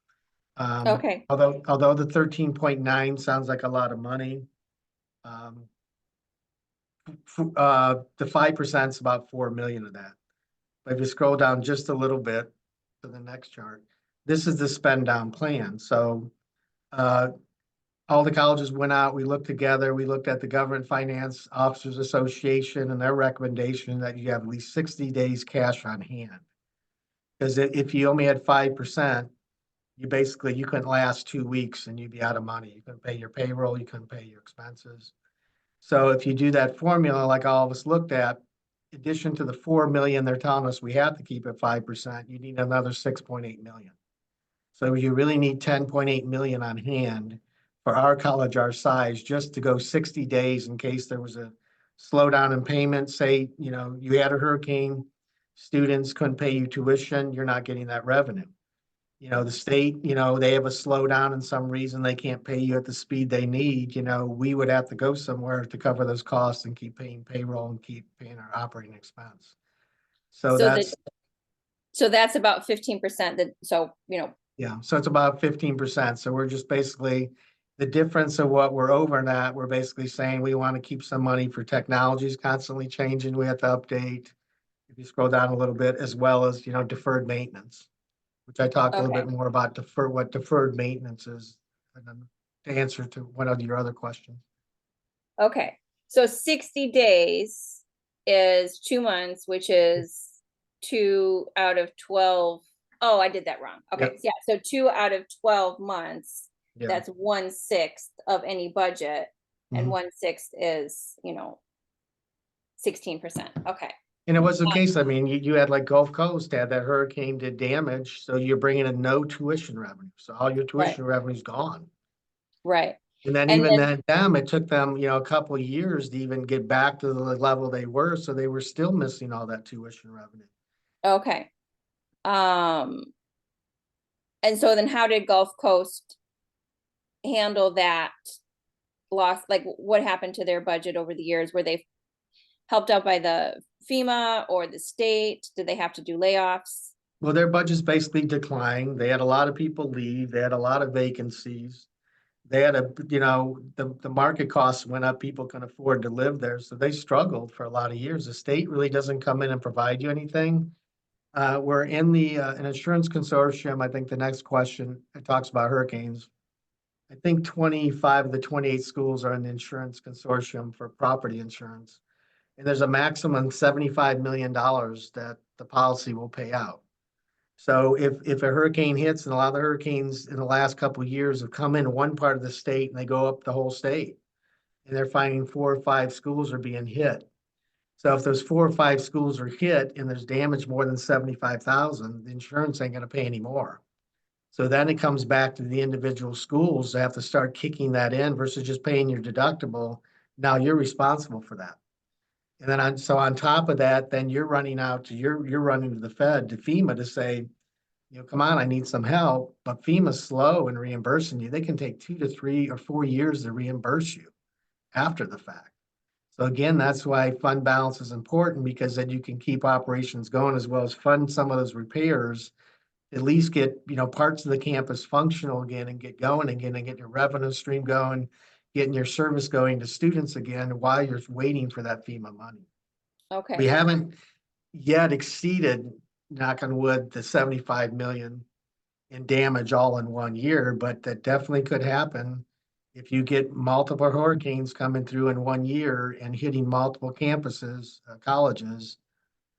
okay, Although the 13.9 sounds like a lot of money, the 5% is about 4 million of that. But if you scroll down just a little bit to the next chart, this is the spend down plan. So all the colleges went out, we looked together, we looked at the Government Finance Officers Association and their recommendation that you have at least 60 days cash on hand. Because if you only had 5%, you couldn't last 2 weeks and you'd be out of money. You couldn't pay your payroll, you couldn't pay your expenses. So if you do that formula, like all of us looked at, in addition to the 4 million they're telling us we have to keep at 5%, you need another 6.8 million. So you really need 10.8 million on hand for our college our size, just to go 60 days in case there was a slowdown in payment. Say, you had a hurricane, students couldn't pay you tuition, you're not getting that revenue. The state, they have a slowdown and some reason they can't pay you at the speed they need, we would have to go somewhere to cover those costs and keep paying payroll and keep paying our operating expense. So So that's, so that's about 15% that, so, yeah, so it's about 15%. So we're just basically, the difference of what we're over that, we're basically saying we want to keep some money for technologies constantly changing. We have to update. If you scroll down a little bit, as well as, deferred maintenance, which I talked a little Okay. bit more about what deferred maintenance is, and then to answer to one of your other questions. okay. So 60 days is 2 months, which is 2 out of 12. Oh, I did that wrong. Okay, Yep. yeah, so 2 out of 12 months, Yeah, that's 1/6 of any budget. and Mhm. 1/6 is, 16%. Okay, And it was the case, I mean, you had like Gulf Coast had that hurricane did damage, so you're bringing in no tuition revenue. So all your tuition revenue's gone. right. And then And even then, them, it took them, a couple of years to even get back to the level they were, so they were still missing all that tuition revenue. okay. And so then how did Gulf Coast handle that loss? Like what happened to their budget over the years? Were they helped out by the FEMA or the state? Did they have to do layoffs? Well, their budget's basically declined. They had a lot of people leave. They had a lot of vacancies. They had the market costs went up. People can afford to live there. So they struggled for a lot of years. The state really doesn't come in and provide you anything. We're in an insurance consortium. I think the next question, it talks about hurricanes. I think 25 of the 28 schools are in the insurance consortium for property insurance. And there's a maximum $75 million that the policy will pay out. So if a hurricane hits, and a lot of the hurricanes in the last couple of years have come in one part of the state and they go up the whole state, and they're finding 4 or 5 schools are being hit. So if those 4 or 5 schools are hit and there's damage more than 75,000, the insurance ain't gonna pay any more. So then it comes back to the individual schools to have to start kicking that in versus just paying your deductible. Now you're responsible for that. And then on top of that, then you're running to the Fed, to FEMA to say, come on, I need some help, but FEMA's slow in reimbursing you. They can take 2 to 3 or 4 years to reimburse you after the fact. So again, that's why fund balance is important, because then you can keep operations going as well as fund some of those repairs, at least get, parts of the campus functional again and get going again and get your revenue stream going, getting your service going to students again while you're waiting for that FEMA money. We Okay, haven't yet exceeded, knock on wood, the 75 million in damage all in one year, but that definitely could happen. If you get multiple hurricanes coming through in one year and hitting multiple campuses, colleges,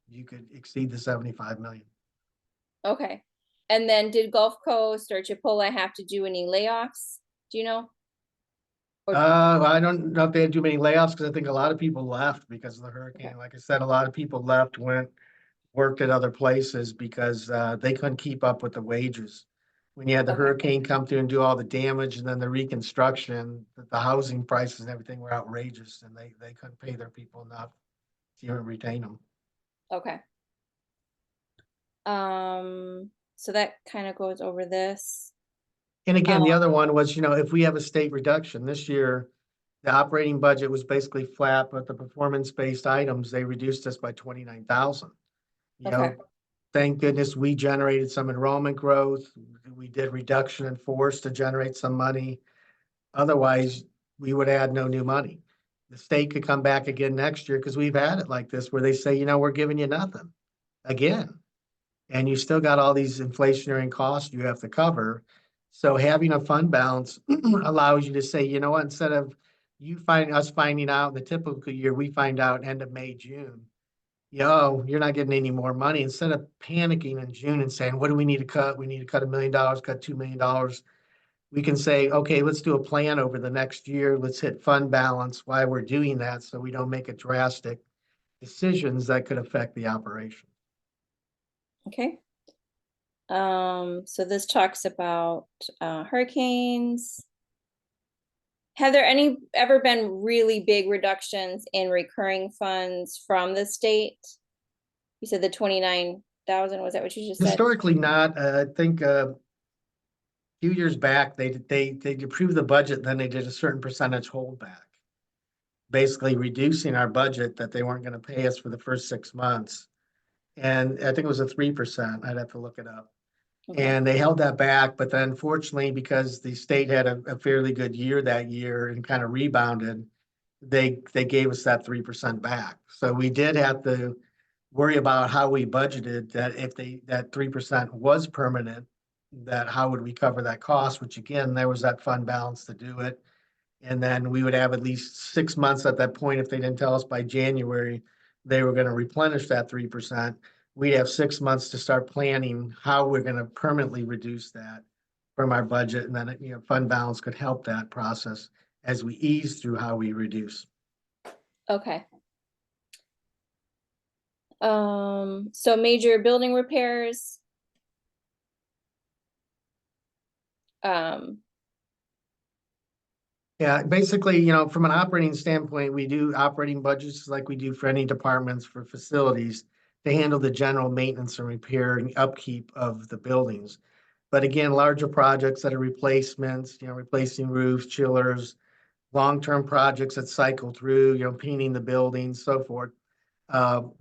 you could exceed the 75 million. okay. And then did Gulf Coast or Chipola have to do any layoffs? Do you know? I don't know if they had too many layoffs, because I think a lot of people left because of the hurricane. Like I said, a lot of people left, worked at other places because they couldn't keep up with the wages. When you had the Okay. hurricane come through and do all the damage, and then the reconstruction, the housing prices and everything were outrageous, and they couldn't pay their people enough to even retain them. Okay. So that kind of goes over this. And again, the other one was, if we have a state reduction this year, the operating budget was basically flat, but the performance-based items, they reduced us by 29,000. Okay. Thank goodness we generated some enrollment growth. We did reduction in force to generate some money. Otherwise, we would add no new money. The state could come back again next year, because we've had it like this where they say, we're giving you nothing again. And you still got all these inflationary costs you have to cover. So having a fund balance allows you to say, what, instead of us finding out in the typical year, we find out end of May, June, you're not getting any more money. Instead of panicking in June and saying, what do we need to cut? We need to cut $1 million, cut $2 million. We can say, okay, let's do a plan over the next year. Let's hit fund balance while we're doing that, so we don't make a drastic decisions that could affect the operation. Okay. So this talks about hurricanes. Have there ever been really big reductions in recurring funds from the state? You said the 29,000, was that what you just said? Historically not. I think a few years back, they approved the budget, then they did a certain percentage holdback, basically reducing our budget that they weren't going to pay us for the first 6 months. And I think it was a 3%. I'd have to look it up. Okay. And they held that back, but then unfortunately, because the state had a fairly good year that year and kind of rebounded, they gave us that 3% back. So we did have to worry about how we budgeted that. If that 3% was permanent, that how would we cover that cost, which again, there was that fund balance to do it. And then we would have at least 6 months at that point. If they didn't tell us by January they were going to replenish that 3%, we'd have 6 months to start planning how we're going to permanently reduce that from our budget. And then, fund balance could help that process as we ease through how we reduce. Okay. So major building repairs. Um, Yeah, basically, you know, from an operating standpoint, we do operating budgets like we do for any departments for facilities to handle the general maintenance and repair and upkeep of the buildings. But again, larger projects that are replacements, you know, replacing roofs, chillers, long-term projects that cycle through, you know, painting the buildings, so forth,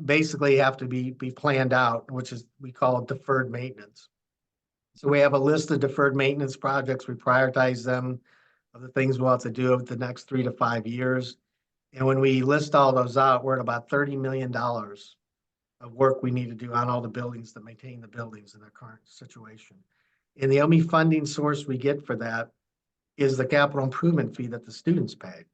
basically have to be planned out, which is, we call it deferred maintenance. So we have a list of deferred maintenance projects. We prioritize them of the things we'll have to do over the next 3 to 5 years. And when we list all those out, we're at about $30 million of work we need to do on all the buildings to maintain the buildings in their current situation. And the only funding source we get for that is the capital improvement fee that the students pay,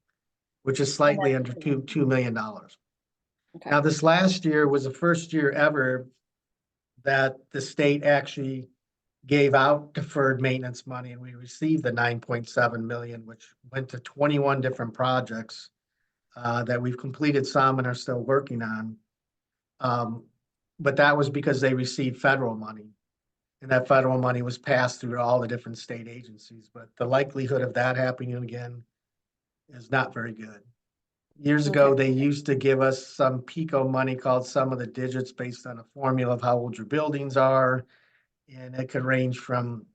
which is slightly under $2 million. okay. Now, this last year was the first year ever that the state actually gave out deferred maintenance money, and we received the 9.7 million, which went to 21 different projects that we've completed some and are still working on. But that was because they received federal money, and that federal money was passed through to all the different state agencies. But the likelihood of that happening again is not very good. Years ago, Okay. they used to give us some PICO money called Sum of the Digits based on a formula of how old your buildings are. And it could range from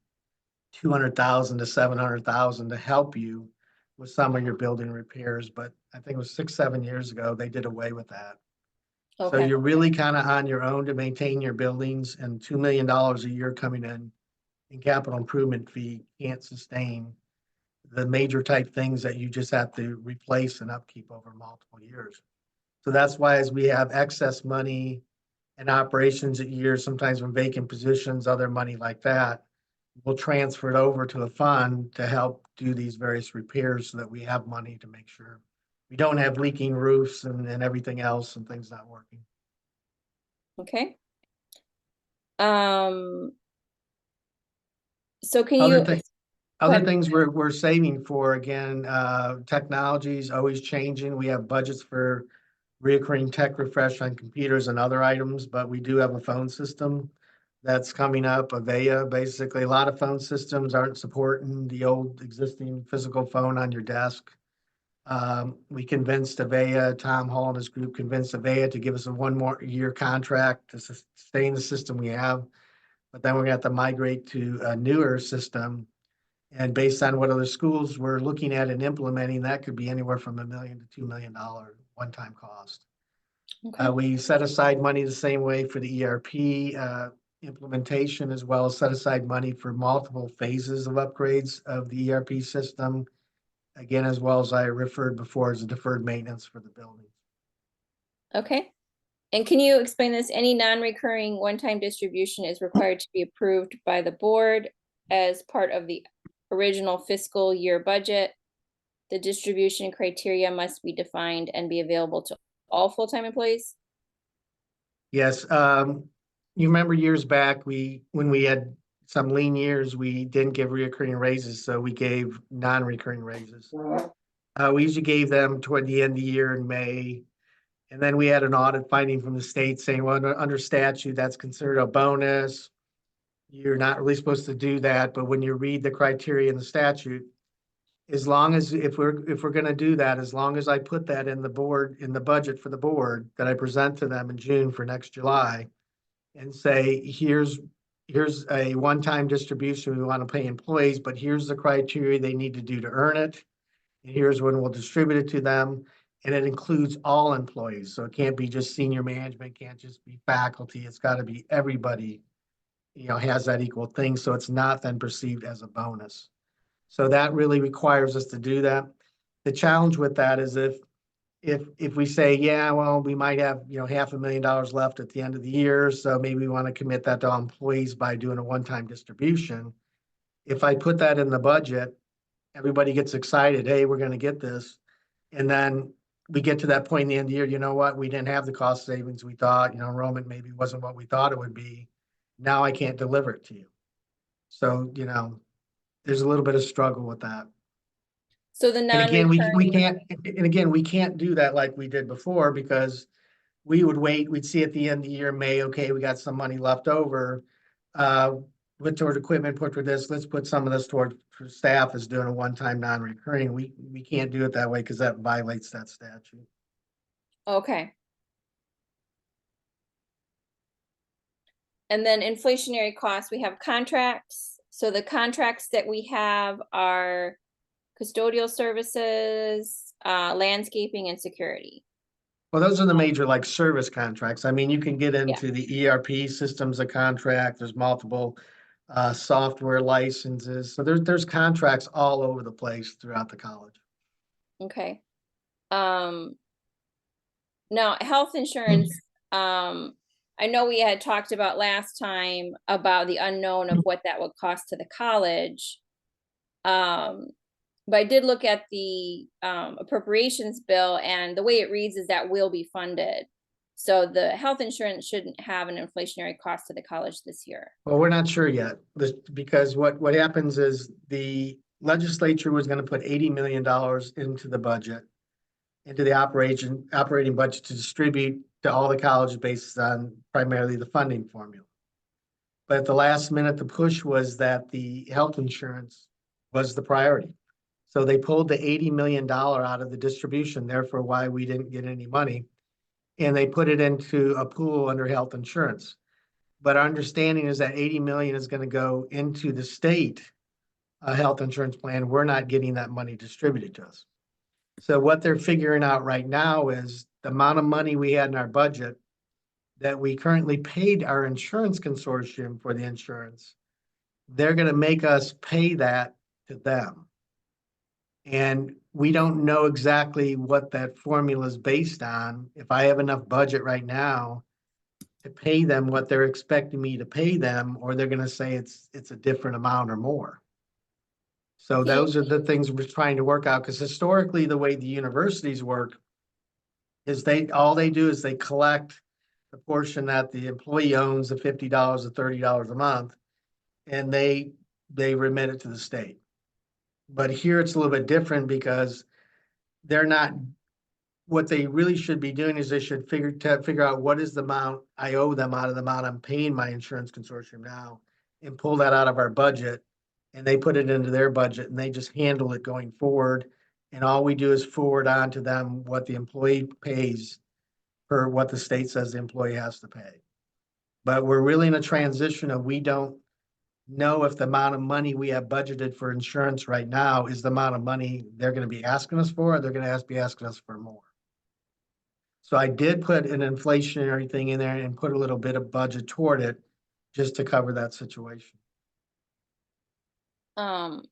200,000 to 700,000 to help you with some of your building repairs. But I think it was 6, 7 years ago, they did away with that. So Okay. you're really kind of on your own to maintain your buildings, and $2 million a year coming in capital improvement fee can't sustain the major type things that you just have to replace and upkeep over multiple years. So that's why, as we have excess money and operations at years, sometimes when vacant positions, other money like that, we'll transfer it over to a fund to help do these various repairs so that we have money to make sure we don't have leaking roofs and everything else and things not working. Okay. So can Other you, thing, go other ahead. things we're saving for, again, technology is always changing. We have budgets for reoccurring tech refresh on computers and other items, but we do have a phone system that's coming up, Avaya. Basically, a lot of phone systems aren't supporting the old existing physical phone on your desk. We convinced Avaya, Tom Hall and his group convinced Avaya to give us a 1 more year contract to sustain the system we have. But then we're gonna have to migrate to a newer system. And based on what other schools we're looking at and implementing, that could be anywhere from $1 million to $2 million one-time cost. Okay. We set aside money the same way for the ERP implementation, as well as set aside money for multiple phases of upgrades of the ERP system. Again, as well as I referred before, as a deferred maintenance for the building. Okay. And can you explain this? Any non-recurring one-time distribution is required to be approved by the board as part of the original fiscal year budget. The distribution criteria must be defined and be available to all full-time employees. Yes, you remember years back, when we had some lean years, we didn't give reoccurring raises, so we gave non-recurring raises. We usually gave them toward the end of the year in May. And then we had an audit finding from the state saying, well, under statute, that's considered a bonus. You're not really supposed to do that, but when you read the criteria in the statute, as long as, if we're gonna do that, as long as I put that in the budget for the board that I present to them in June for next July, and say, here's a one-time distribution we want to pay employees, but here's the criteria they need to do to earn it. And here's when we'll distribute it to them. And it includes all employees. So it can't be just senior management, can't just be faculty. It's got to be everybody, has that equal thing. So it's not then perceived as a bonus. So that really requires us to do that. The challenge with that is if we say, yeah, well, we might have, $500,000 left at the end of the year, so maybe we want to commit that to all employees by doing a one-time distribution. If I put that in the budget, everybody gets excited, hey, we're going to get this. And then we get to that point in the end of the year, you know what, we didn't have the cost savings we thought, enrollment maybe wasn't what we thought it would be. Now I can't deliver it to you. So, there's a little bit of struggle with that. So the And again, we non-recurring, can't, and again, we can't do that like we did before because we would wait, we'd see at the end of the year, May, okay, we got some money left over. Put toward equipment, put for this, let's put some of this toward for staff as doing a one-time non-recurring. We can't do it that way because that violates that statute. okay. And then inflationary costs, we have contracts. So the contracts that we have are custodial services, landscaping and security. Well, those are the major like service contracts. I mean, you can get into the ERP systems, a contract, there's multiple software licenses. So there's contracts all over the place throughout the college. Okay. Now, health insurance, I know we had talked about last time about the unknown of what that would cost to the college. But I did look at the appropriations bill, and the way it reads is that will be funded. So the health insurance shouldn't have an inflationary cost to the college this year. Well, we're not sure yet, because what happens is the legislature was gonna put $80 million into the budget, into the operating budget to distribute to all the colleges based on primarily the funding formula. But at the last minute, the push was that the health insurance was the priority. So they pulled the $80 million out of the distribution, therefore why we didn't get any money. And they put it into a pool under health insurance. But our understanding is that 80 million is going to go into the state health insurance plan. We're not getting that money distributed to us. So what they're figuring out right now is the amount of money we had in our budget that we currently paid our insurance consortium for the insurance. They're going to make us pay that to them. And we don't know exactly what that formula is based on. If I have enough budget right now to pay them what they're expecting me to pay them, or they're gonna say it's a different amount or more. So Okay. those are the things we're trying to work out, because historically, the way the universities work is all they do is they collect the portion that the employee owns, the $50 or $30 a month, and they remit it to the state. But here it's a little bit different because they're not, what they really should be doing is they should figure out what is the amount I owe them out of the amount I'm paying my insurance consortium now, and pull that out of our budget, and they put it into their budget, and they just handle it going forward. And all we do is forward on to them what the employee pays for what the state says the employee has to pay. But we're really in a transition of, we don't know if the amount of money we have budgeted for insurance right now is the amount of money they're gonna be asking us for, or they're gonna be asking us for more. So I did put an inflationary thing in there and put a little bit of budget toward it just to cover that situation. Um,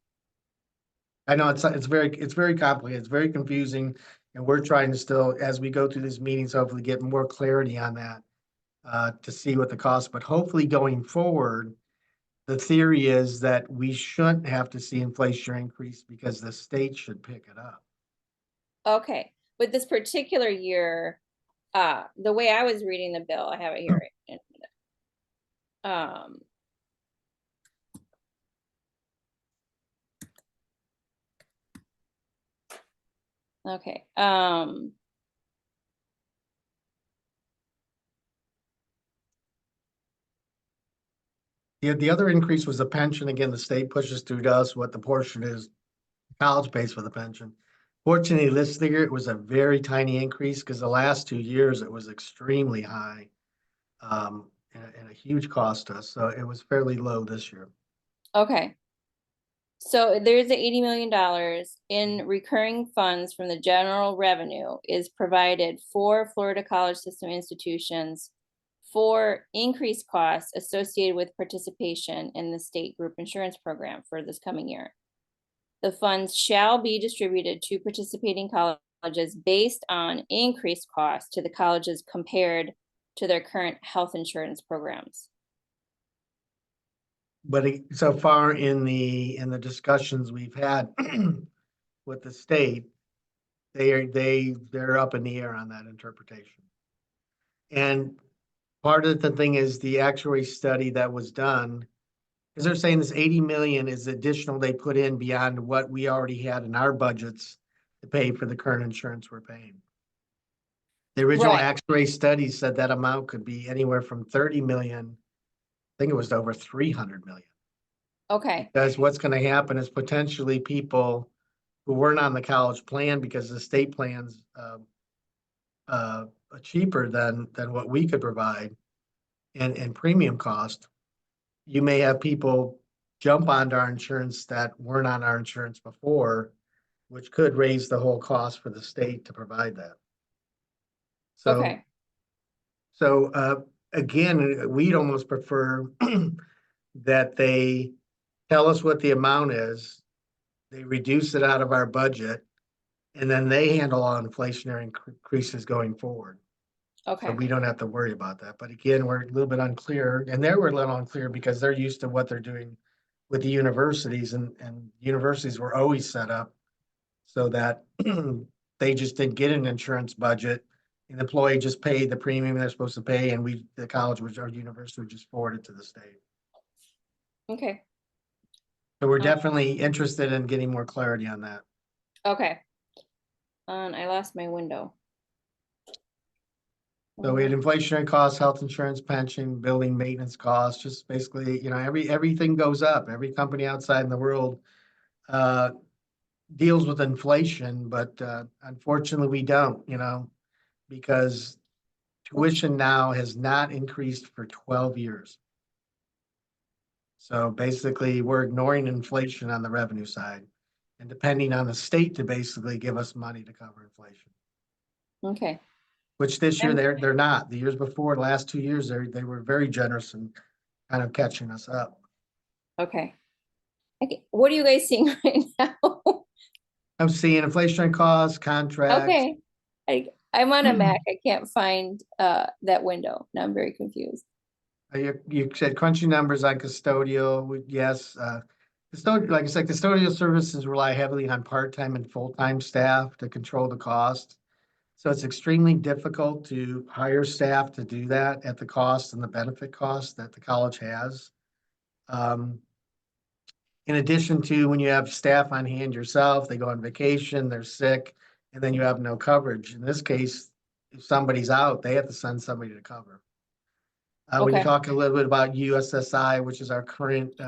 I know it's very complicated, it's very confusing, and we're trying to still, as we go through these meetings, hopefully get more clarity on that to see what the cost, but hopefully going forward, the theory is that we shouldn't have to see inflation increase because the state should pick it up. okay, with this particular year, the way I was reading the bill, I have it here. Okay, The other increase was the pension. Again, the state pushes through to us what the portion is, college pays for the pension. Fortunately, this year it was a very tiny increase because the last 2 years it was extremely high. And a huge cost to us, so it was fairly low this year. okay. So there's the $80 million in recurring funds from the general revenue is provided for Florida College System institutions for increased costs associated with participation in the state group insurance program for this coming year. The funds shall be distributed to participating colleges based on increased costs to the colleges compared to their current health insurance programs. But so far in the discussions we've had with the state, they're up in the air on that interpretation. And part of the thing is the actuary study that was done, because they're saying this 80 million is additional they put in beyond what we already had in our budgets to pay for the current insurance we're paying. The original Right. X-ray study said that amount could be anywhere from 30 million. I think it was over 300 million. Okay, Because what's gonna happen is potentially people who weren't on the college plan because the state plans cheaper than what we could provide and premium cost. You may have people jump onto our insurance that weren't on our insurance before, which could raise the whole cost for the state to provide that. So, okay, again, we'd almost prefer that they tell us what the amount is, they reduce it out of our budget, and then they handle all inflationary increases going forward. So okay, we don't have to worry about that. But again, we're a little bit unclear, and they were a little unclear because they're used to what they're doing with the universities, and universities were always set up so that they just didn't get an insurance budget. An employee just paid the premium they're supposed to pay, and the college or university would just forward it to the state. okay, So we're Uh, definitely interested in getting more clarity on that. okay. I lost my window. So we had inflationary costs, health insurance, pension, building maintenance costs, just basically, everything goes up. Every company outside in the world deals with inflation, but unfortunately we don't, because tuition now has not increased for 12 years. So basically, we're ignoring inflation on the revenue side and depending on the state to basically give us money to cover inflation. Okay, Which this year And- they're not. The years before, the last 2 years, they were very generous and kind of catching us up. okay. Okay, what are you guys seeing right now? I'm seeing inflationary costs, contracts. Okay, I'm on a Mac, I can't find that window, now I'm very confused. You said crunchy numbers on custodial, yes. Like I said, custodial services rely heavily on part-time and full-time staff to control the cost. So it's extremely difficult to hire staff to do that at the cost and the benefit cost that the college has. In addition to when you have staff on hand yourself, they go on vacation, they're sick, and then you have no coverage. In this case, if somebody's out, they have to send somebody to cover. When you Okay. talk a little bit about USSI, which is our current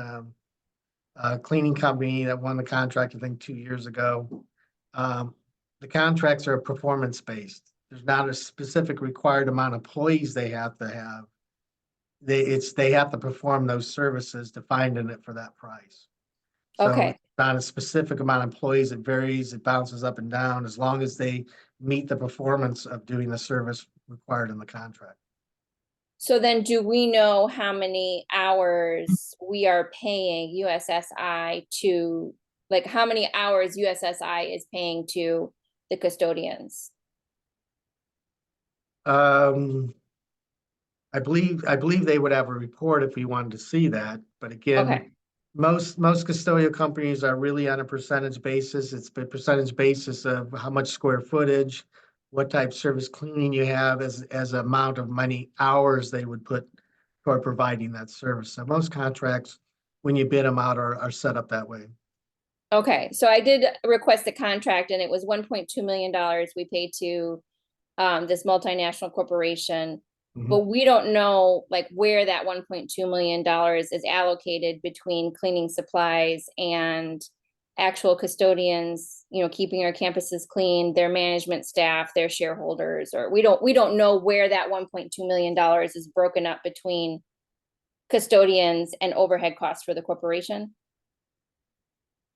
cleaning company that won the contract, I think 2 years ago. The contracts are performance-based. There's not a specific required amount of employees they have to have. They have to perform those services to find in it for that price. So Okay. it's not a specific amount of employees. It varies, it bounces up and down as long as they meet the performance of doing the service required in the contract. So then do we know how many hours we are paying USSI to, like how many hours USSI is paying to the custodians? I believe they would have a report if we wanted to see that, but again, Okay. most custodial companies are really on a percentage basis. It's a percentage basis of how much square footage, what type of service cleaning you have as amount of money hours they would put toward providing that service. So most contracts, when you bid them out, are set up that way. Okay, so I did request a contract and it was $1.2 million we paid to this multinational corporation. Mhm. But we don't know like where that $1.2 million is allocated between cleaning supplies and actual custodians, keeping our campuses clean, their management staff, their shareholders, or we don't know where that $1.2 million is broken up between custodians and overhead costs for the corporation.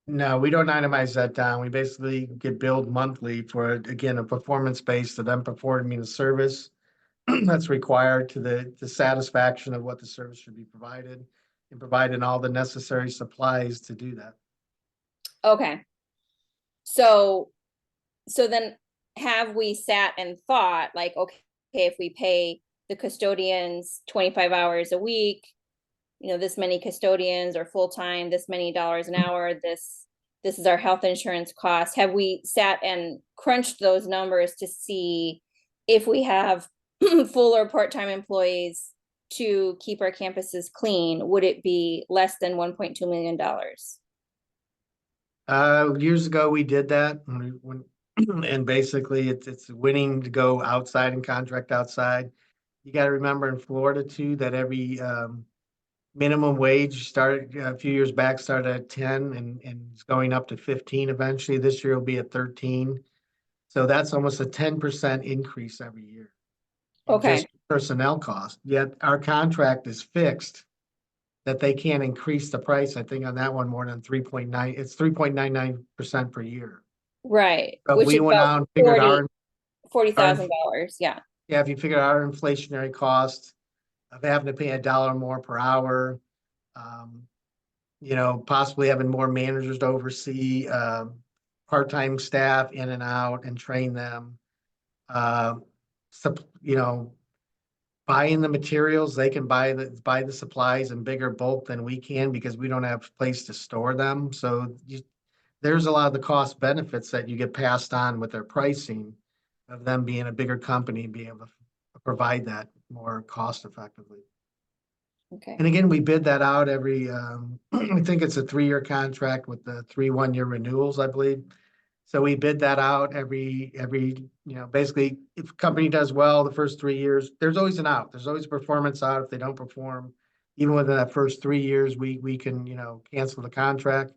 No, we don't itemize that down. We basically get billed monthly for, again, a performance based of them performing the service that's required to the satisfaction of what the service should be provided and providing all the necessary supplies to do that. Okay. So then have we sat and thought like, okay, if we pay the custodians 25 hours a week, this many custodians or full-time, this many dollars an hour, this is our health insurance cost. Have we sat and crunched those numbers to see if we have full or part-time employees to keep our campuses clean, would it be less than $1.2 million? Years ago, we did that and basically it's winning to go outside and contract outside. You gotta remember in Florida too, that every, minimum wage started a few years back, started at 10 and it's going up to 15 eventually. This year will be at 13. So that's almost a 10% increase every year. in Okay. just personnel cost, yet our contract is fixed. That they can't increase the price, I think on that one more than 3.9, it's 3.99% per year. Right, But which we is went about out and figured $40,000, yeah. yeah, if you figure our inflationary cost of having to pay $1 more per hour. You know, possibly having more managers to oversee, part-time staff in and out and train them. You know, buying the materials, they can buy the supplies in bigger bulk than we can because we don't have a place to store them. So there's a lot of the cost benefits that you get passed on with their pricing of them being a bigger company, being able to provide that more cost effectively. Okay, And again, we bid that out every, I think it's a 3-year contract with the 3 1-year renewals, I believe. So we bid that out every, you know, basically if a company does well the first 3 years, there's always an out. There's always a performance out if they don't perform. Even within that first 3 years, we can, you know, cancel the contract.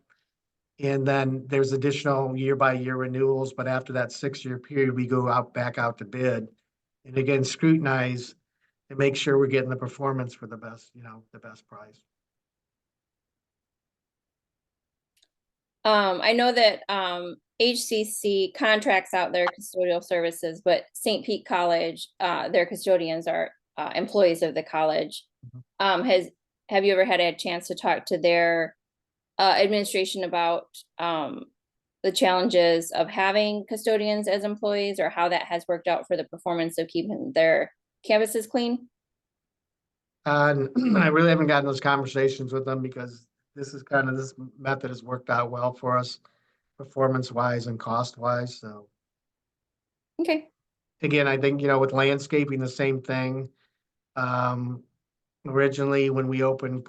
And then there's additional year-by-year renewals, but after that 6-year period, we go back out to bid. And again, scrutinize and make sure we're getting the performance for the best, you know, the best price. I know that HCC contracts out their custodial services, but St. Pete College, their custodians are employees of the college. Have you ever had a chance to talk to their administration about the challenges of having custodians as employees, or how that has worked out for the performance of keeping their campuses clean? I really haven't gotten those conversations with them because this method has worked out well for us, performance wise and cost wise. So Okay, again, I think, you know, with landscaping, the same thing. Originally, when we opened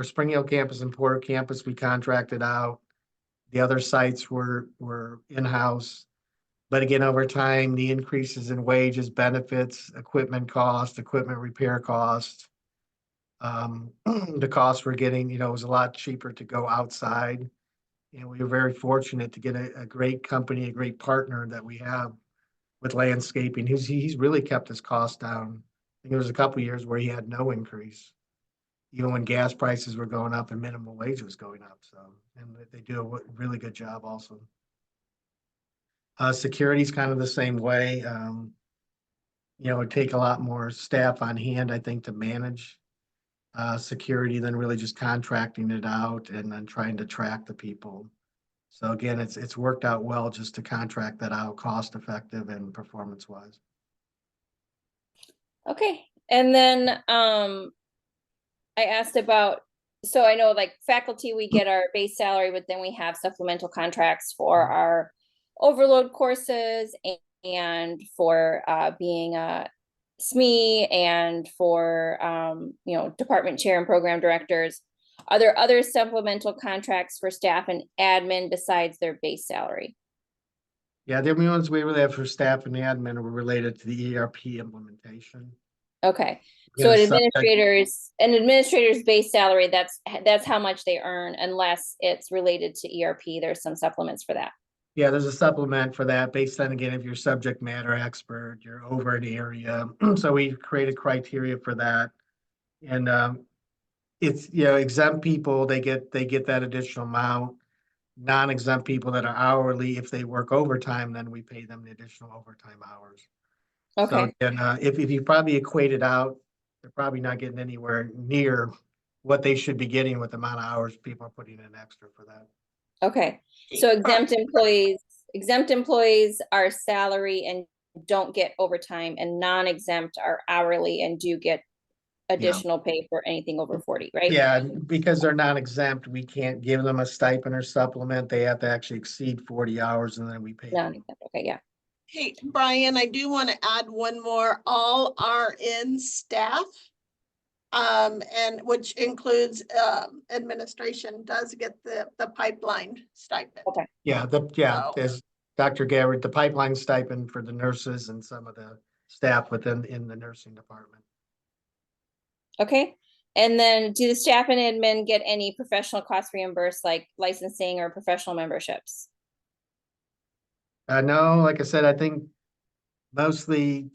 Spring Hill campus and Porter campus, we contracted out. The other sites were in-house. But again, over time, the increases in wages, benefits, equipment cost, equipment repair cost. The costs we're getting, you know, it was a lot cheaper to go outside. And we were very fortunate to get a great company, a great partner that we have with landscaping. He's really kept his costs down. I think there was a couple of years where he had no increase, even when gas prices were going up and minimum wage was going up. So, and they do a really good job also. Security is kind of the same way. You know, it'd take a lot more staff on hand, I think, to manage security than really just contracting it out and then trying to track the people. So again, it's worked out well just to contract that out, cost effective and performance wise. okay. And then I asked about, so I know like faculty, we get our base salary, but then we have supplemental contracts for our overload courses and for being a SME and for you know, department chair and program directors. Are there other supplemental contracts for staff and admin besides their base salary? Yeah, the only ones we really have for staff and admin are related to the ERP implementation. Okay, We so got an a subject- administrator's base salary, that's how much they earn unless it's related to ERP. There's some supplements for that. Yeah, there's a supplement for that based on, again, if you're subject matter expert, you're over an area. So we created criteria for that. And it's, you know, exempt people, they get that additional amount. Non-exempt people that are hourly, if they work overtime, then we pay them the additional overtime hours. Okay, So, and if you probably equate it out, they're probably not getting anywhere near what they should be getting with the amount of hours people are putting in extra for that. okay. So exempt employees are salary and don't get overtime, and non-exempt are hourly and do get additional pay for anything over 40, right? Yeah, because they're not exempt, we can't give them a stipend or supplement. They have to actually exceed 40 hours and then we pay them. Non-exempt, okay, yeah. Hey, Brian, I do want to add one more. All RN staff and which includes, administration does get the pipeline stipend. Okay. Yeah, So- as Dr. Gabbard, the pipeline stipend for the nurses and some of the staff in the nursing department. Okay. And then do the staff and admin get any professional costs reimbursed, like licensing or professional memberships? No, like I said, I think mostly,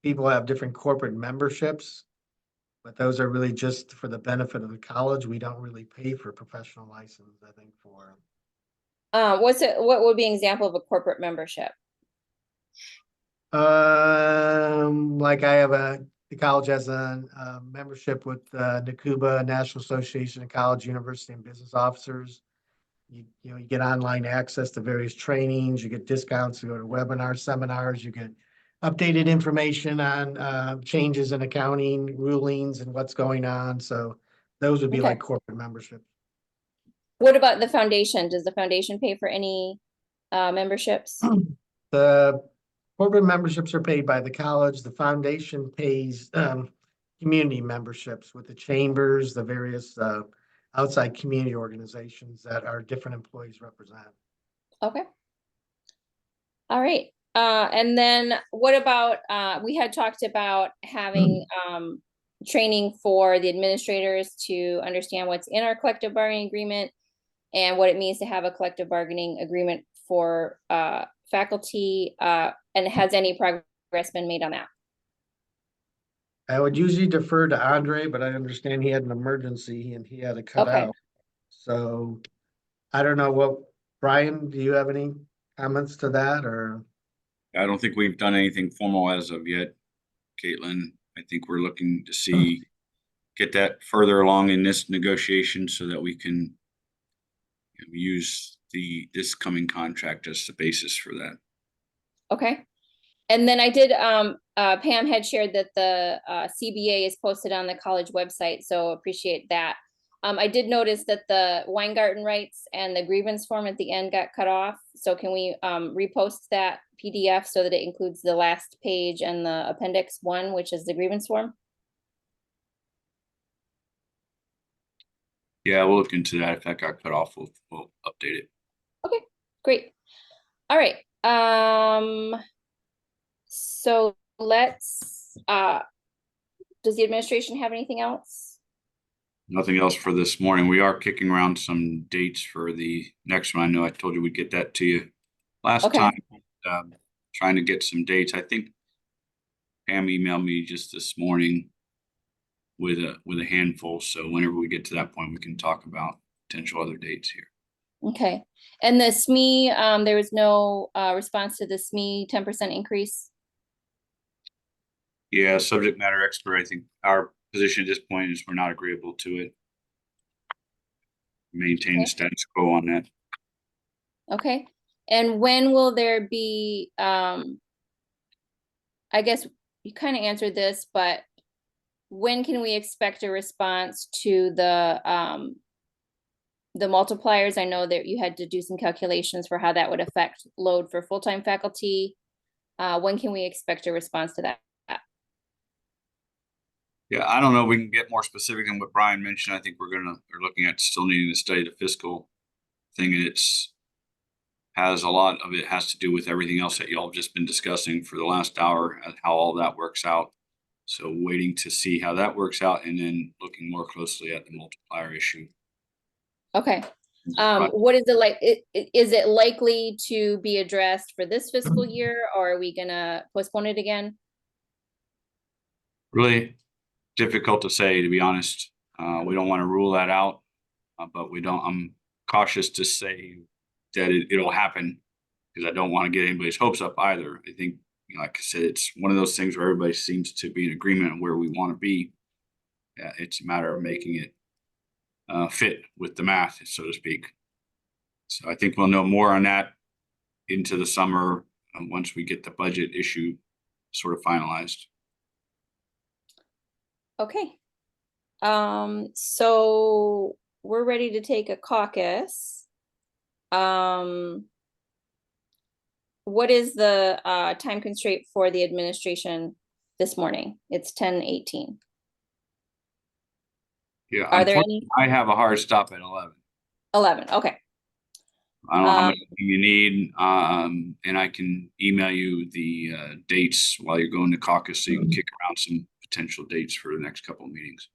people have different corporate memberships, but those are really just for the benefit of the college. We don't really pay for professional license, I think, for. What would be an example of a corporate membership? Like the college has a membership with NACUBA, National Association of College, University and Business Officers. You get online access to various trainings, you get discounts to go to webinars, seminars, you get updated information on changes in accounting rulings and what's going on. So those would be Okay. like corporate memberships. What about the foundation? Does the foundation pay for any memberships? The corporate memberships are paid by the college. The foundation pays community memberships with the chambers, the various outside community organizations that our different employees represent. Okay. All right. And then what about, we had talked about having training for the administrators to understand what's in our collective bargaining agreement and what it means to have a collective bargaining agreement for faculty, and has any progress been made on that? I would usually defer to Andre, but I understand he had an emergency and he had to cut Okay. out. So I don't know Brian, do you have any comments to that or? I don't think we've done anything formal as of yet, Caitlin. I think we're looking to get that further along in this negotiation so that we can use this coming contract as the basis for that. Okay. And then I did, Pam had shared that the CBA is posted on the college website, so appreciate that. I did notice that the Weingarten rights and the grievance form at the end got cut off. So can we repost that PDF so that it includes the last page and the appendix 1, which is the grievance form? Yeah, we'll look into that. If that got cut off, we'll update it. Okay, great. All right. So let's, does the administration have anything else? Nothing else for this morning. We are kicking around some dates for the next one. I know I told you we'd get that to you last Okay. time. Trying to get some dates. I think Pam emailed me just this morning with a handful. So whenever we get to that point, we can talk about potential other dates here. Okay. And the SME, there was no response to the SME 10% increase? Yeah, subject matter expert. I think our position at this point is we're not agreeable to it. Maintain the status quo on that. Okay. And when will there be, I guess you kind of answered this, but when can we expect a response to the multipliers? I know that you had to do some calculations for how that would affect load for full-time faculty. When can we expect a response to that? Yeah, I don't know if we can get more specific than what Brian mentioned. I think we're looking at still needing to study the fiscal thing. And has a lot of it has to do with everything else that y'all have just been discussing for the last hour and how all that works out. So waiting to see how that works out and then looking more closely at the multiplier issue. Okay. What is it like? Is it likely to be addressed for this fiscal year, or are we gonna postpone it again? Really difficult to say, to be honest. We don't want to rule that out, but I'm cautious to say that it'll happen because I don't want to get anybody's hopes up either. I think, like I said, it's one of those things where everybody seems to be in agreement on where we want to be. It's a matter of making it fit with the math, so to speak. So I think we'll know more on that into the summer once we get the budget issue sort of finalized. Okay. So we're ready to take a caucus. What is the time constraint for the administration this morning? It's 10:18. Yeah, Are there any? I have a hard stop at 11. 11, okay. I don't know how much you need, and I can email you the dates while you're going to caucus, so you can kick around some potential dates for the next couple of meetings.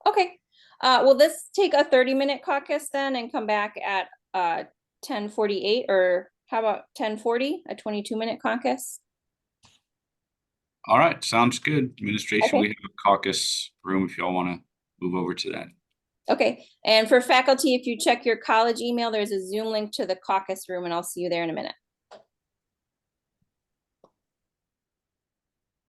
Okay, will this take a 30-minute caucus then and come back at 10:48, or how about 10:40, a 22-minute caucus? All right, sounds good. Administration, Okay. we have a caucus room if y'all want to move over to that. Okay, and for faculty, if you check your college email, there's a Zoom link to the caucus room, and I'll see you there in a minute.